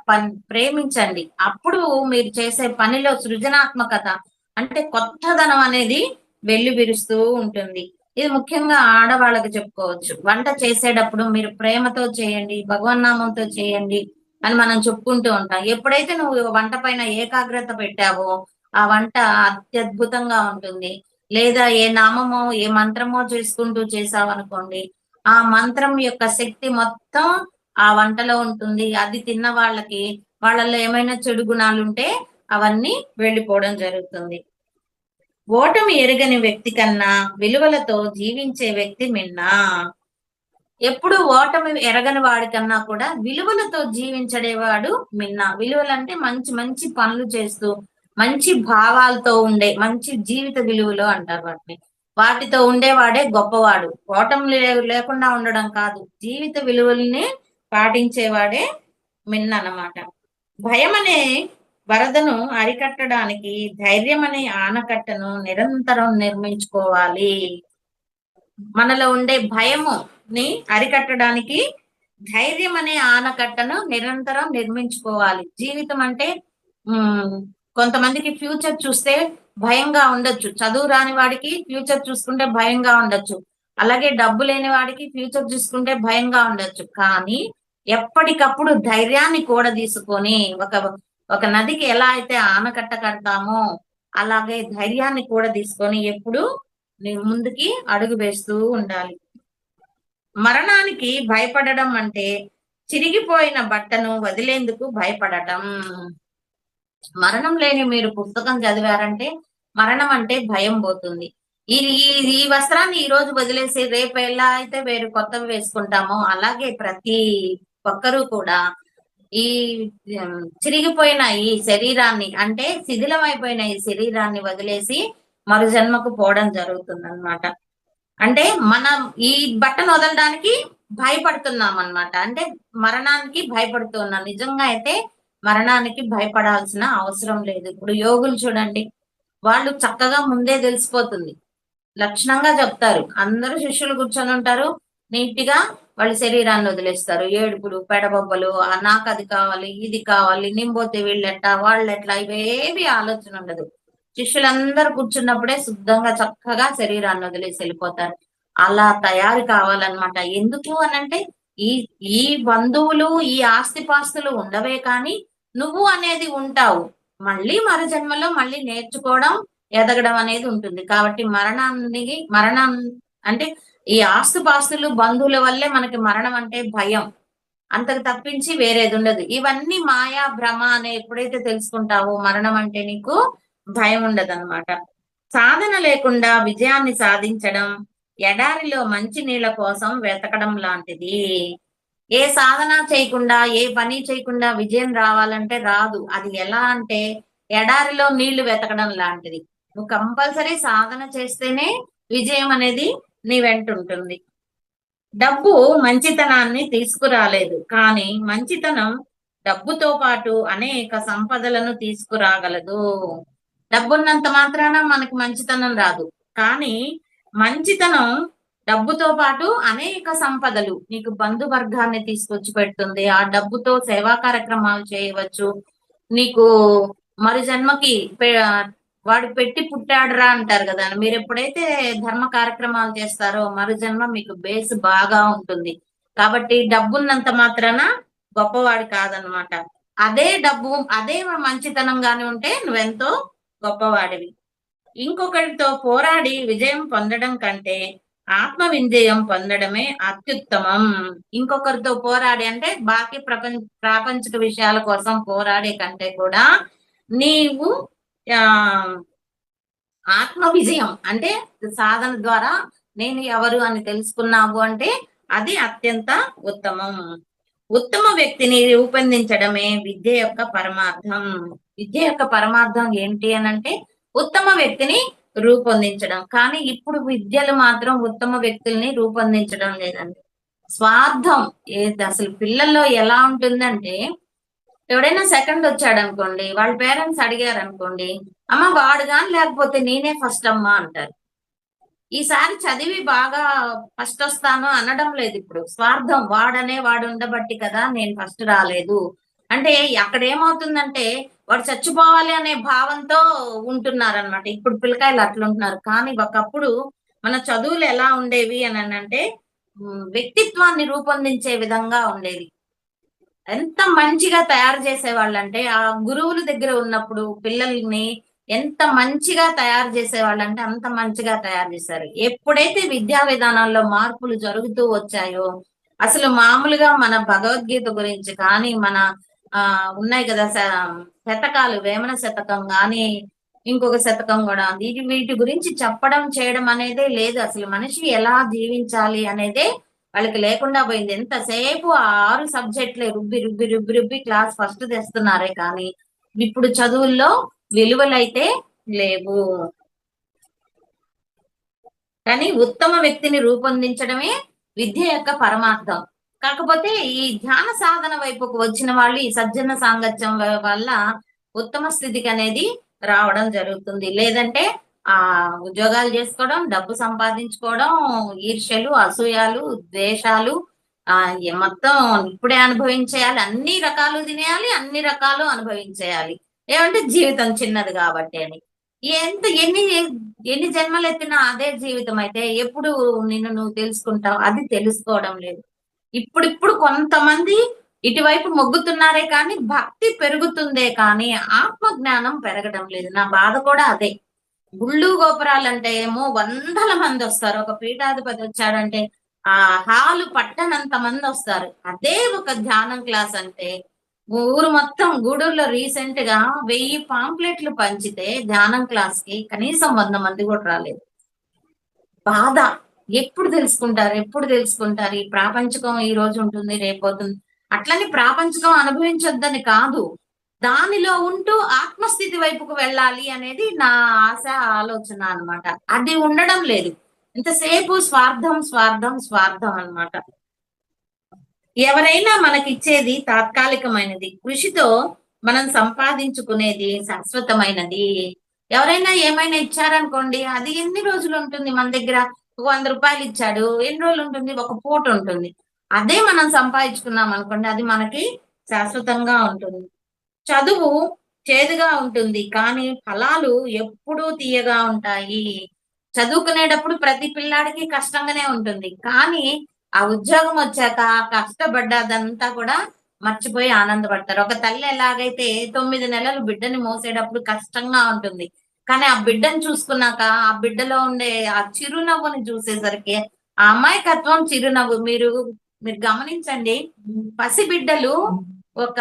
ప్రేమించండి. అప్పుడు మీరు చేసే పనిలో సృజనాత్మకత అంటే కొత్తదనం అనేది వెల్లివిరుస్తూ ఉంటుంది. ఇది ముఖ్యంగా ఆడవాళ్ళకి చెప్పుకోవచ్చు. వంట చేసేటప్పుడు మీరు ప్రేమతో చేయండి, భగవన్నామంతో చేయండి అని మనం చెప్పుకుంటూ ఉంటాం. ఎప్పుడైతే నువ్వు వంట పైన ఏకాగ్రత పెట్టావో ఆ వంట అత్యద్భుతంగా ఉంటుంది. లేదా ఏ నామమో, ఏ మంత్రమో చేసుకుంటూ చేసావనుకోండి, ఆ మంత్రం యొక్క శక్తి మొత్తం ఆ వంటలో ఉంటుంది. అది తిన్న వాళ్ళకి వాళ్ళలో ఏమైనా చెడు గుణాలుంటే అవన్నీ వెళ్ళిపోవడం జరుగుతుంది. ఓటమి ఎరగని వ్యక్తి కన్నా విలువలతో జీవించే వ్యక్తి మిన్నా. ఎప్పుడు ఓటమి ఎరగని వాడికన్నా కూడా విలువలతో జీవించడేవాడు మిన్న. విలువలంటే మంచి మంచి పనులు చేస్తూ మంచి భావాలతో ఉండే మంచి జీవిత విలువలు అంటారు వాటిని. వాటితో ఉండేవాడే గొప్పవాడు. ఓటమి లేకుండా ఉండడం కాదు, జీవిత విలువల్ని పాటించేవాడే మిన్న అన్నమాట. భయం అనే వరదను అరికట్టడానికి ధైర్యం అనే ఆనకట్టను నిరంతరం నిర్మించుకోవాలి. మనలో ఉండే భయముని అరికట్టడానికి ధైర్యం అనే ఆనకట్టను నిరంతరం నిర్మించుకోవాలి. జీవితం అంటే కొంతమందికి ఫ్యూచర్ చూస్తే భయంగా ఉండొచ్చు. చదువు రాని వాడికి ఫ్యూచర్ చూసుకుంటే భయంగా ఉండొచ్చు. అలాగే డబ్బు లేని వాడికి ఫ్యూచర్ చూసుకుంటే భయంగా ఉండొచ్చు. కానీ ఎప్పటికప్పుడు ధైర్యాన్ని కూడా తీసుకొని ఒక నదికి ఎలా అయితే ఆనకట్ట కడతామో అలాగే ధైర్యాన్ని కూడా తీసుకొని ఎప్పుడు ముందుకి అడుగు వేస్తూ ఉండాలి. మరణానికి భయపడడం అంటే చిరిగిపోయిన బట్టను వదిలేందుకు భయపడటం. మరణం లేని మీరు పుస్తకం చదివారంటే మరణం అంటే భయం పోతుంది. ఈ ఈ వస్త్రాన్ని ఈ రోజు వదిలేసి రేపు ఎలా అయితే వేరు కొత్తవి వేసుకుంటామో అలాగే ప్రతి ఒక్కరూ కూడా ఈ చిరిగిపోయిన ఈ శరీరాన్ని అంటే శిథిలమైపోయిన ఈ శరీరాన్ని వదిలేసి మరు జన్మకు పోవడం జరుగుతుంది అన్నమాట. అంటే మనం ఈ బట్టను వదలడానికి భయపడుతున్నాం అన్నమాట. అంటే మరణానికి భయపడుతున్నాం. నిజంగా అయితే మరణానికి భయపడాల్సిన అవసరం లేదు. ఇప్పుడు యోగులు చూడండి, వాళ్ళు చక్కగా ముందే తెలిసిపోతుంది, లక్షణంగా చెప్తారు. అందరూ శిష్యులు కూర్చొని ఉంటారు, నీట్ గా వాళ్ళ శరీరాన్ని వదిలేస్తారు. ఏడుపులు, పెడబొబ్బలు, నాకు అది కావాలి, ఇది కావాలి, నింబోతే వీళ్ళెట్ట వాళ్ళెట్లా ఇవేవి ఆలోచన ఉండదు. శిష్యులందరూ కూర్చున్నప్పుడే శుద్ధంగా చక్కగా శరీరాన్ని వదిలేసి వెళ్ళిపోతారు. అలా తయారు కావాలన్నమాట. ఎందుకు అనంటే ఈ ఈ బంధువులు ఈ ఆస్తిపాస్తులు ఉండవే కానీ నువ్వు అనేది ఉంటావు. మళ్ళీ మరు జన్మలో మళ్ళీ నేర్చుకోవడం, ఎదగడం అనేది ఉంటుంది. కాబట్టి మరణం అంటే ఈ ఆస్తుపాస్తులు బంధువుల వల్లే మనకి మరణం అంటే భయం. అంతకు తప్పించి వేరేది ఉండదు. ఇవన్నీ మాయా భ్రమ అని ఎప్పుడైతే తెలుసుకుంటావో మరణం అంటే నీకు భయం ఉండదన్నమాట. సాధన లేకుండా విజయాన్ని సాధించడం ఎడారిలో మంచి నీళ్ల కోసం వెతకడం లాంటిది. ఏ సాధన చేయకుండా ఏ పని చేయకుండా విజయం రావాలంటే రాదు. అది ఎలా అంటే ఎడారిలో నీళ్లు వెతకడం లాంటిది. నువ్వు కంపల్సరీ సాధన చేస్తేనే విజయం అనేది నీ వెంట ఉంటుంది. డబ్బు మంచితనాన్ని తీసుకురాలేదు, కానీ మంచితనం డబ్బుతో పాటు అనేక సంపదలను తీసుకురాగలదు. డబ్బున్నంత మాత్రాన మనకి మంచితనం రాదు, కానీ మంచితనం డబ్బుతో పాటు అనేక సంపదలు నీకు బంధువర్గాన్ని తీసుకొచ్చి పెడుతుంది. ఆ డబ్బుతో సేవా కార్యక్రమాలు చేయవచ్చు. నీకు మరి జన్మకి వాడు పెట్టి పుట్టాడురా అంటారు కదా, మీరు ఎప్పుడైతే ధర్మ కార్యక్రమాలు చేస్తారో మరు జన్మ మీకు బేస్ బాగా ఉంటుంది. కాబట్టి డబ్బున్నంత మాత్రాన గొప్పవాడు కాదనమాట. అదే డబ్బు అదే మంచితనంగానే ఉంటే నువ్వెంతో గొప్పవాడివి. ఇంకొకరితో పోరాడి విజయం పొందడం కంటే ఆత్మ విజయం పొందడమే అత్యుత్తమం. ఇంకొకరితో పోరాడి అంటే బాకీ ప్రాపంచిక విషయాల కోసం పోరాడే కంటే కూడా నీవు ఆత్మ విజయం అంటే సాధన ద్వారా నేను ఎవరు అని తెలుసుకున్నావు అంటే అది అత్యంత ఉత్తమం. ఉత్తమ వ్యక్తిని రూపొందించడమే విద్య యొక్క పరమార్థం. విద్య యొక్క పరమార్థం ఏంటి అనంటే ఉత్తమ వ్యక్తిని రూపొందించడం. కానీ ఇప్పుడు విద్యలు మాత్రం ఉత్తమ వ్యక్తుల్ని రూపొందించడం లేదండి. స్వార్థం ఏది అసలు పిల్లల్లో ఎలా ఉంటుందంటే, ఎవడైనా సెకండ్ వచ్చాడనుకోండి, వాళ్ళ పేరెంట్స్ అడిగారనుకోండి, అమ్మ వాడు గాని లేకపోతే నేనే ఫస్ట్ అమ్మా అంటారు. ఈసారి చదివి బాగా ఫస్ట్ వస్తాను అనడం లేదు ఇప్పుడు. స్వార్థం వాడనే వాడు ఉండబట్టి కదా నేను ఫస్ట్ రాలేదు. అంటే అక్కడ ఏమవుతుందంటే వాడు చచ్చిపోవాలి అనే భావంతో ఉంటున్నారనమాట. ఇప్పుడు పిల్లకాయలు అట్లుంటున్నారు. కానీ ఒకప్పుడు మన చదువులు ఎలా ఉండేవి అనంటే వ్యక్తిత్వాన్ని రూపొందించే విధంగా ఉండేది. ఎంత మంచిగా తయారు చేసేవాళ్ళంటే, ఆ గురువుల దగ్గర ఉన్నప్పుడు పిల్లల్ని ఎంత మంచిగా తయారు చేసేవాళ్ళంటే, అంత మంచిగా తయారు చేశారు. ఎప్పుడైతే విద్యా విధానాల్లో మార్పులు జరుగుతూ వచ్చాయో, అసలు మామూలుగా మన భగవద్గీత గురించి కానీ, మన ఉన్నాయి కదా శతకాలు, వేమన శతకం గాని, ఇంకొక శతకం గూడా. వీటి గురించి చెప్పడం, చేయడం అనేదే లేదు. అసలు మనిషి ఎలా జీవించాలి అనేదే వాళ్ళకి లేకుండా పోయింది. ఎంతసేపు ఆ 6 సబ్జెక్ట్‌లే రుబ్బి, రుబ్బి, రుబ్బి, రుబ్బి క్లాస్ ఫస్ట్ తెస్తున్నారే కానీ, ఇప్పుడు చదువుల్లో విలువలైతే లేవు. కానీ ఉత్తమ వ్యక్తిని రూపొందించడమే విద్య యొక్క పరమార్థం. కాకపోతే ఈ ధ్యాన సాధన వైపుకు వచ్చిన వాళ్ళు ఈ సజ్జన సాంగత్యం వల్ల ఉత్తమ స్థితికనేది రావడం జరుగుతుంది. లేదంటే ఉద్యోగాలు చేసుకోవడం, డబ్బు సంపాదించుకోవడం, ఈర్ష్యలు, అసూయలు, ద్వేషాలు మొత్తం ఇప్పుడే అనుభవించేయాలి. అన్ని రకాలు తినేయాలి, అన్ని రకాలు అనుభవించేయాలి. ఏమంటే జీవితం చిన్నది కాబట్టి అని. ఎన్ని ఎన్ని జన్మలెత్తినా అదే జీవితం అయితే ఎప్పుడు నిన్ను నువ్వు తెలుసుకుంటావు? అది తెలుసుకోవడం లేదు. ఇప్పుడిప్పుడు కొంతమంది ఇటువైపు మొగ్గుతున్నారే కానీ భక్తి పెరుగుతుందే కానీ ఆత్మ జ్ఞానం పెరగడం లేదు. నా బాధ కూడా అదే. గుళ్ళు గోపురాలంటే ఏమో వందల మందొస్తారు. ఒక పీఠాధిపతి వచ్చాడంటే ఆ హాలు పట్టనంత మందొస్తారు. అదే ఒక ధ్యానం క్లాస్ అంటే ఊరు మొత్తం గూడూరులో రీసెంట్‌గా 1000 పాంప్లెట్లు పంచితే ధ్యానం క్లాస్‌కి కనీసం 100 మంది కూడా రాలేదు. బాధ. ఎప్పుడు తెలుసుకుంటారు? ఎప్పుడు తెలుసుకుంటారు? ఈ ప్రాపంచికం ఈరోజు ఉంటుంది, రేపోతుంది. అట్లని ప్రాపంచికం అనుభవించొద్దని కాదు. దానిలో ఉంటూ ఆత్మస్థితి వైపుకు వెళ్ళాలి అనేది నా ఆశ, ఆలోచన అన్నమాట. అది ఉండడం లేదు. ఇంతసేపు స్వార్థం, స్వార్థం, స్వార్థం అన్నమాట. ఎవరైనా మనకిచ్చేది తాత్కాలికమైనది. కృషితో మనం సంపాదించుకునేది శాశ్వతమైనది. ఎవరైనా ఏమైనా ఇచ్చారనుకోండి, అది ఎన్ని రోజులుంటుంది మన దగ్గర? ఒక రూ. 100 ఇచ్చాడు. ఎన్ని రోజులుంటుంది? ఒక పూటుంటుంది. అదే మనం సంపాదించుకున్నామనుకోండి, అది మనకి శాశ్వతంగా ఉంటుంది. చదువు చేదుగా ఉంటుంది. కానీ ఫలాలు ఎప్పుడూ తియ్యగా ఉంటాయి. చదువుకునేటప్పుడు ప్రతి పిల్లాడికి కష్టంగానే ఉంటుంది. కానీ ఆ ఉద్యోగం వచ్చాక కష్టపడ్డదంతా కూడా మర్చిపోయి ఆనందపడతారు. ఒక తల్లి ఎలాగైతే 9 నెలలు బిడ్డని మోసేటప్పుడు కష్టంగా ఉంటుంది. కానీ ఆ బిడ్డని చూసుకున్నాక ఆ బిడ్డలో ఉండే ఆ చిరునవ్వుని చూసేసరికి ఆ అమాయకత్వం, చిరునవ్వు మీరు గమనించండి. పసిబిడ్డలు ఒక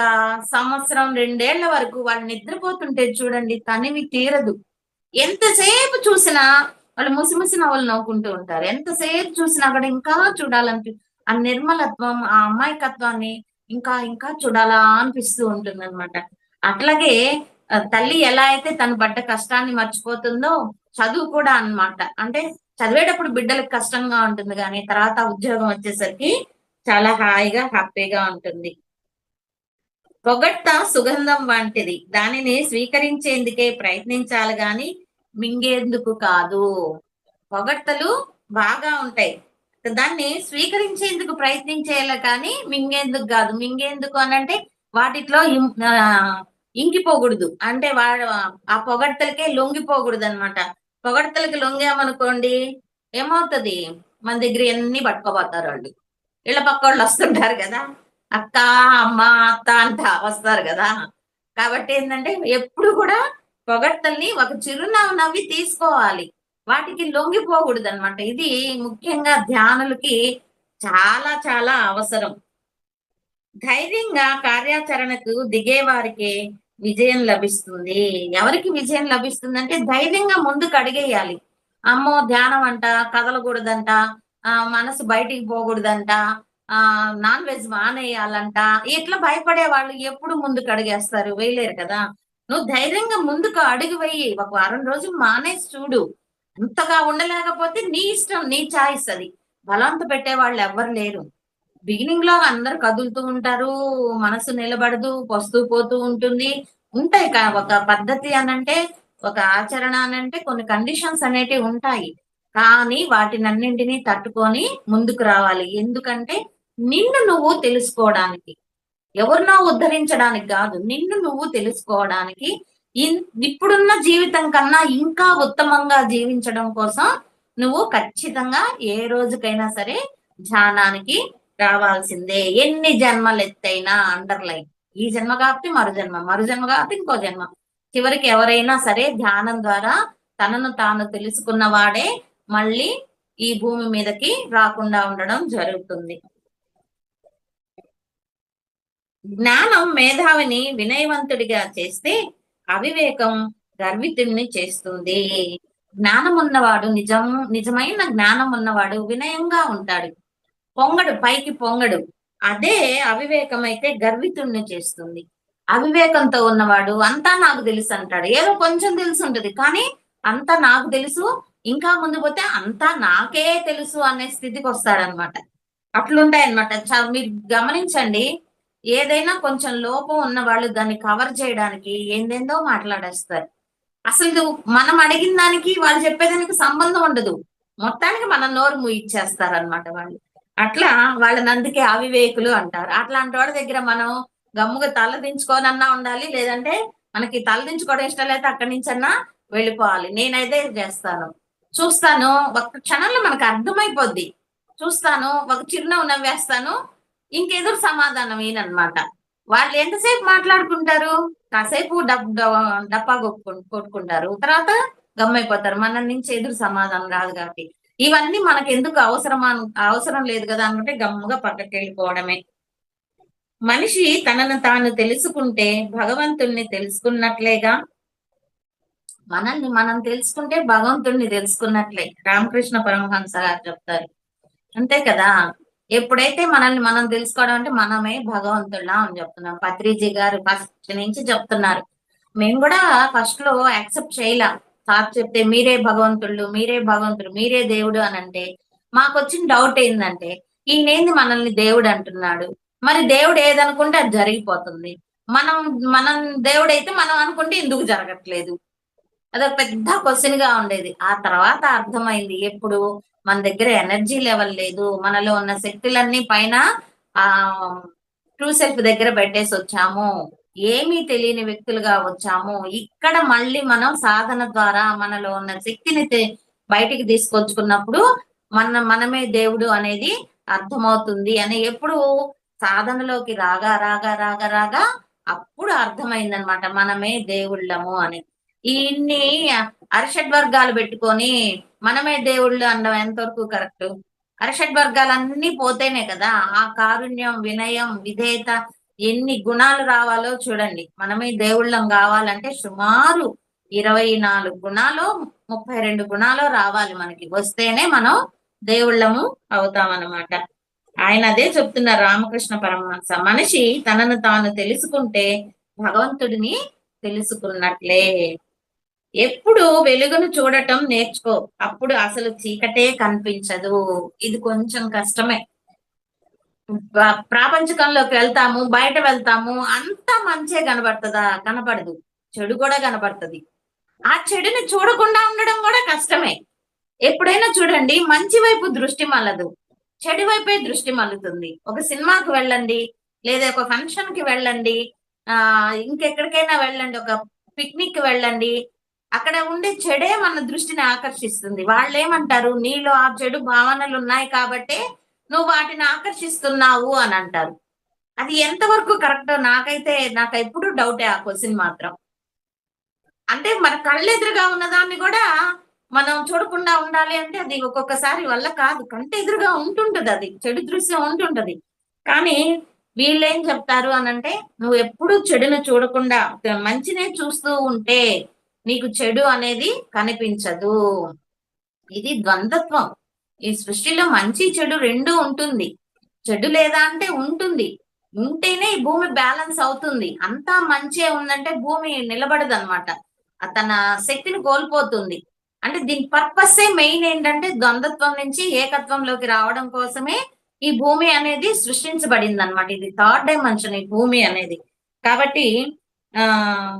సంవత్సరం, 2 ఏళ్ల వరకు వాళ్ళు నిద్రపోతుంటే చూడండి తనివి తీరదు. ఎంతసేపు చూసినా వాళ్ళు ముసిముసి నవ్వులు నవ్వుకుంటూ ఉంటారు. ఎంతసేపు చూసినా కూడా ఇంకా ఆ నిర్మలత్వం, ఆ అమాయకత్వాన్ని ఇంకా ఇంకా చూడాలా అనిపిస్తూ ఉంటుందన్నమాట. అట్లాగే తల్లి ఎలా అయితే తను పడ్డ కష్టాన్ని మర్చిపోతుందో చదువు కూడా అన్నమాట. అంటే చదివేటప్పుడు బిడ్డలకు కష్టంగా ఉంటుంది గానీ తర్వాత ఉద్యోగం వచ్చేసరికి చాలా హాయిగా, హ్యాపీగా ఉంటుంది. పొగడ్త సుగంధం వంటిది. దానిని స్వీకరించేందుకే ప్రయత్నించాలి గాని మింగేందుకు కాదు. పొగడ్తలు బాగా ఉంటాయి. దాన్ని స్వీకరించేందుకు ప్రయత్నించేయాలే కానీ మింగేందుకు గాదు. మింగేందుకు అనంటే వాటిట్లో ఇంకిపోకూడదు. అంటే ఆ పొగడ్తలకే లొంగిపోకూడదనమాట. పొగడ్తలకి లొంగామనుకోండి ఏమవుతది? మన దగ్గరియన్ని పట్టుకోపోతారాళ్ళు. ఇళ్ళ పక్కోళ్ళు వస్తుంటారు గదా! అక్క, అమ్మ, అత్త అంటా వస్తారు గదా! కాబట్టి ఏందంటే ఎప్పుడు గూడా పొగడ్తల్ని ఒక చిరునవ్వు నవ్వి తీసుకోవాలి. వాటికి లొంగిపోకూడదనమాట. ఇది ముఖ్యంగా ధ్యానులకి చాలా చాలా అవసరం. ధైర్యంగా కార్యాచరణకు దిగే వారికే విజయం లభిస్తుంది. ఎవరికి విజయం లభిస్తుందంటే ధైర్యంగా ముందుకు అడుగేయాలి. అమ్మో! ధ్యానం అంట, కదలకూడదంట, మనసు బయటికి పోకూడదంట. Non veg మానేయాలంట. ఇట్లా భయపడే వాళ్ళు ఎప్పుడు ముందుకు అడుగేస్తారు? వేయలేరు కదా! నువ్వు ధైర్యంగా ముందుకు అడుగు వెయ్యి. ఒక వారం రోజులు మానేసి చూడు. అంతగా ఉండలేకపోతే నీ ఇష్టం, నీ చాయిస్ అది. బలవంత పెట్టేవాళ్ళు ఎవ్వరు లేరు. బిగినింగ్ లో అందరూ కదులుతూ ఉంటారు. మనసు నిలబడదు. వస్తూ పోతూ ఉంటుంది. ఉంటాయి ఒక పద్ధతి అనంటే, ఒక ఆచరణ అనంటే కొన్ని కండిషన్స్ అనేటివి ఉంటాయి. కానీ వాటినన్నింటినీ తట్టుకొని ముందుకు రావాలి. ఎందుకంటే నిన్ను నువ్వు తెలుసుకోవడానికి. ఎవరినో ఉద్ధరించడానికి గాదు. నిన్ను నువ్వు తెలుసుకోవడానికి ఇప్పుడున్న జీవితం కన్నా ఇంకా ఉత్తమంగా జీవించడం కోసం నువ్వు ఖచ్చితంగా ఏ రోజుకైనా సరే ధ్యానానికి రావాల్సిందే. ఎన్ని జన్మలెత్తైనా అండర్‌లైన్. ఈ జన్మ కాకపోతే మరు జన్మ, మరు జన్మ కాకపోతే ఇంకో జన్మ. చివరికి ఎవరైనా సరే ధ్యానం ద్వారా తనను తాను తెలుసుకున్న వాడే మళ్ళీ ఈ భూమి మీదకి రాకుండా ఉండడం జరుగుతుంది. జ్ఞానం మేధావిని వినయవంతుడిగా చేస్తే అవివేకం గర్వితుడిని చేస్తుంది. జ్ఞానం ఉన్నవాడు నిజమైన జ్ఞానం ఉన్నవాడు వినయంగా ఉంటాడు. పొంగడు, పైకి పొంగడు. అదే అవివేకం అయితే గర్వితుడిని చేస్తుంది. అవివేకంతో ఉన్నవాడు అంతా నాకు తెలుసు అంటాడు. ఏదో కొంచెం తెలుసు ఉంటది. కానీ అంతా నాకు తెలుసు. ఇంకా ముందు పోతే అంతా నాకే తెలుసు అనే స్థితికి వస్తాడనమాట. అట్లుంటాయన్నమాట. మీరు గమనించండి. ఏదైనా కొంచెం లోపం ఉన్న వాళ్ళు దాన్ని కవర్ చేయడానికి ఏందేందో మాట్లాడేస్తారు. అసలు మనం అడిగిన దానికి వాళ్ళు చెప్పేదానికి సంబంధం ఉండదు. మొత్తానికి మన నోరు మూయిచ్చేస్తారనమాట వాళ్ళు. అట్లా వాళ్ళని అందుకే అవివేకులు అంటారు. అట్లాంటి వాళ్ళ దగ్గర మనం గమ్ముగా తలదించుకోనన్నా ఉండాలి. లేదంటే మనకి తలదించుకోవడం ఇష్టం లేకపోతే అక్కడి నుంచన్నా వెళ్ళిపోవాలి. నేనైతే చేస్తాను. చూస్తాను. ఒక్క క్షణంలో మనకు అర్థమైపోద్ది. చూస్తాను. ఒక చిరునవ్వు నవ్వేస్తాను. ఇంకెదురు సమాధానం ఈయననమాట. వాళ్ళు ఎంతసేపు మాట్లాడుకుంటారు? కాసేపు డప్పా కొట్టుకుంటారు. తర్వాత గమ్మైపోతారు. మన నుంచి ఎదురు సమాధానం రాదు కాబట్టి. ఇవన్నీ మనకెందుకు అవసరం లేదు కదా అనుకుంటే గమ్ముగా పక్కకెళ్ళిపోవడమే. మనిషి తనను తాను తెలుసుకుంటే భగవంతుణ్ణి తెలుసుకున్నట్లేగా. మనల్ని మనం తెలుసుకుంటే భగవంతుణ్ణి తెలుసుకున్నట్లే. రామకృష్ణ పరమహంస గారు చెప్తారు. అంతే కదా! ఎప్పుడైతే మనల్ని మనం తెలుసుకోవడం అంటే మనమే భగవంతుళ్ళం అని చెప్తున్నాం. పత్రిజీ గారు ఫస్ట్ నుంచి చెప్తున్నారు. మేము కూడా ఫస్ట్ లో యాక్సెప్ట్ చేయలా. సార్ చెప్తే మీరే భగవంతుళ్ళు, మీరే భగవంతుడు, మీరే దేవుడు అనంటే మాకొచ్చిన డౌట్ ఏందంటే ఈయనేంది మనల్ని దేవుడు అంటున్నాడు. మరి దేవుడు ఏదనుకుంటే అది జరిగిపోతుంది. మనం మనం దేవుడైతే మనం అనుకుంటే ఎందుకు జరగట్లేదు? అదొక పెద్ద క్వశ్చన్ గా ఉండేది. ఆ తర్వాత అర్థమైంది. ఎప్పుడు మన దగ్గర ఎనర్జీ లెవెల్ లేదు. మనలో ఉన్న శక్తులన్నీ పైన ట్రూ సెల్ఫ్ దగ్గర పెట్టేసి వచ్చాము. ఏమీ తెలియని వ్యక్తులుగా వచ్చాము. ఇక్కడ మళ్ళీ మనం సాధన ద్వారా మనలో ఉన్న శక్తిని బయటికి తీసుకొచ్చుకున్నప్పుడు మనమే దేవుడు అనేది అర్థమవుతుంది అని ఎప్పుడు సాధనలోకి రాగా రాగా రాగా రాగా అప్పుడు అర్థమైందనమాట. మనమే దేవుళ్ళము అని. ఇన్ని అరిషడ్ పెట్టుకొని మనమే దేవుళ్ళు అనడం ఎంతవరకు కరెక్ట్? అరిషడ్ వర్గాలన్నీ పోతేనే కదా ఆ కారుణ్యం, వినయం, విధేయత ఎన్ని గుణాలు రావాలో చూడండి. మనమే దేవుళ్ళం కావాలంటే సుమారు 24 గుణాలు, 32 గుణాలు రావాలి మనకి. వస్తేనే మనం దేవుళ్ళము అవుతామన్నమాట. ఆయన అదే చెప్తున్నారు రామకృష్ణ పరమహంస. మనిషి తనను తాను తెలుసుకుంటే భగవంతుడిని తెలుసుకున్నట్లే. ఎప్పుడు వెలుగును చూడటం నేర్చుకో. అప్పుడు అసలు చీకటే కనిపించదు. ఇది కొంచెం కష్టమే. ప్రాపంచికంలోకి వెళ్తాము, బయట వెళ్తాము, అంతా మంచే కనబడుతుందా? కనపడదు. చెడు కూడా కనపడుతుంది. ఆ చెడుని చూడకుండా ఉండడం కూడా కష్టమే. ఎప్పుడైనా చూడండి మంచి వైపు దృష్టి మళ్ళదు. చెడు వైపే దృష్టి మల్లుతుంది. ఒక సినిమాకి వెళ్ళండి, లేదా ఒక ఫంక్షన్ కి వెళ్ళండి, ఇంకెక్కడికైనా వెళ్ళండి, ఒక పిక్నిక్ కి వెళ్ళండి. అక్కడ ఉండే చెడే మన దృష్టిని ఆకర్షిస్తుంది. వాళ్ళు ఏమంటారు? నీలో ఆ చెడు భావనలు ఉన్నాయి కాబట్టే నువ్వు వాటిని ఆకర్షిస్తున్నావు అని అంటారు. అది ఎంతవరకు కరెక్టో నాకు ఎప్పుడు డౌటే ఆ క్వశ్చన్ మాత్రం. అంటే మన కళ్ళెదురుగా ఉన్నదాన్ని కూడా మనం చూడకుండా ఉండాలి అంటే అది ఒక్కొక్కసారి వల్ల కాదు. కంటెదురుగా ఉంటుంటది అది. చెడు దృశ్యం ఉంటుంటది. కానీ వీళ్ళేం చెప్తారు అనంటే నువ్వు ఎప్పుడు చెడును చూడకుండా మంచినే చూస్తూ ఉంటే నీకు చెడు అనేది కనిపించదు. ఇది ద్వంద్వత్వం. ఈ సృష్టిలో మంచి చెడు రెండూ ఉంటుంది. చెడు లేదా అంటే ఉంటుంది. ఉంటేనే ఈ భూమి బ్యాలెన్స్ అవుతుంది. అంతా మంచే ఉందంటే భూమి నిలబడదనమాట. తన శక్తిని కోల్పోతుంది. అంటే దీని పర్పస్సే మెయిన్ ఏంటంటే ద్వంద్వత్వం నుంచి ఏకత్వంలోకి రావడం కోసమే ఈ భూమి అనేది సృష్టించబడిందనమాట. ఇది థర్డ్ డైమెన్షన్ ఈ భూమి అనేది. కాబట్టి ఆహ్,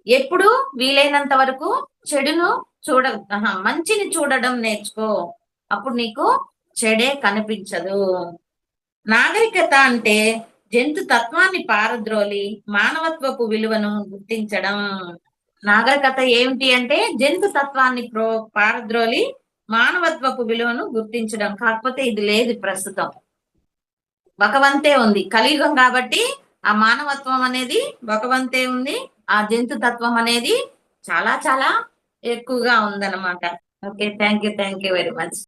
ఎప్పుడు వీలైనంత వరకు చెడును మంచిని చూడడం నేర్చుకో. అప్పుడు నీకు చెడే కనిపించదు. నాగరికత అంటే జంతు తత్వాన్ని పారద్రోలి మానవత్వపు విలువను గుర్తించడం. నాగరికత ఏమిటి అంటే జంతు తత్వాన్ని పారద్రోలి మానవత్వపు విలువను గుర్తించడం. కాకపోతే ఇది లేదు ప్రస్తుతం. ఒకవంతే ఉంది. కలియుగం కాబట్టి ఆ మానవత్వం అనేది ఒకవంతే ఉంది. ఆ జంతు తత్వం అనేది చాలా చాలా ఎక్కువగా ఉందన్నమాట. Okay. Thank you. Thank you very much.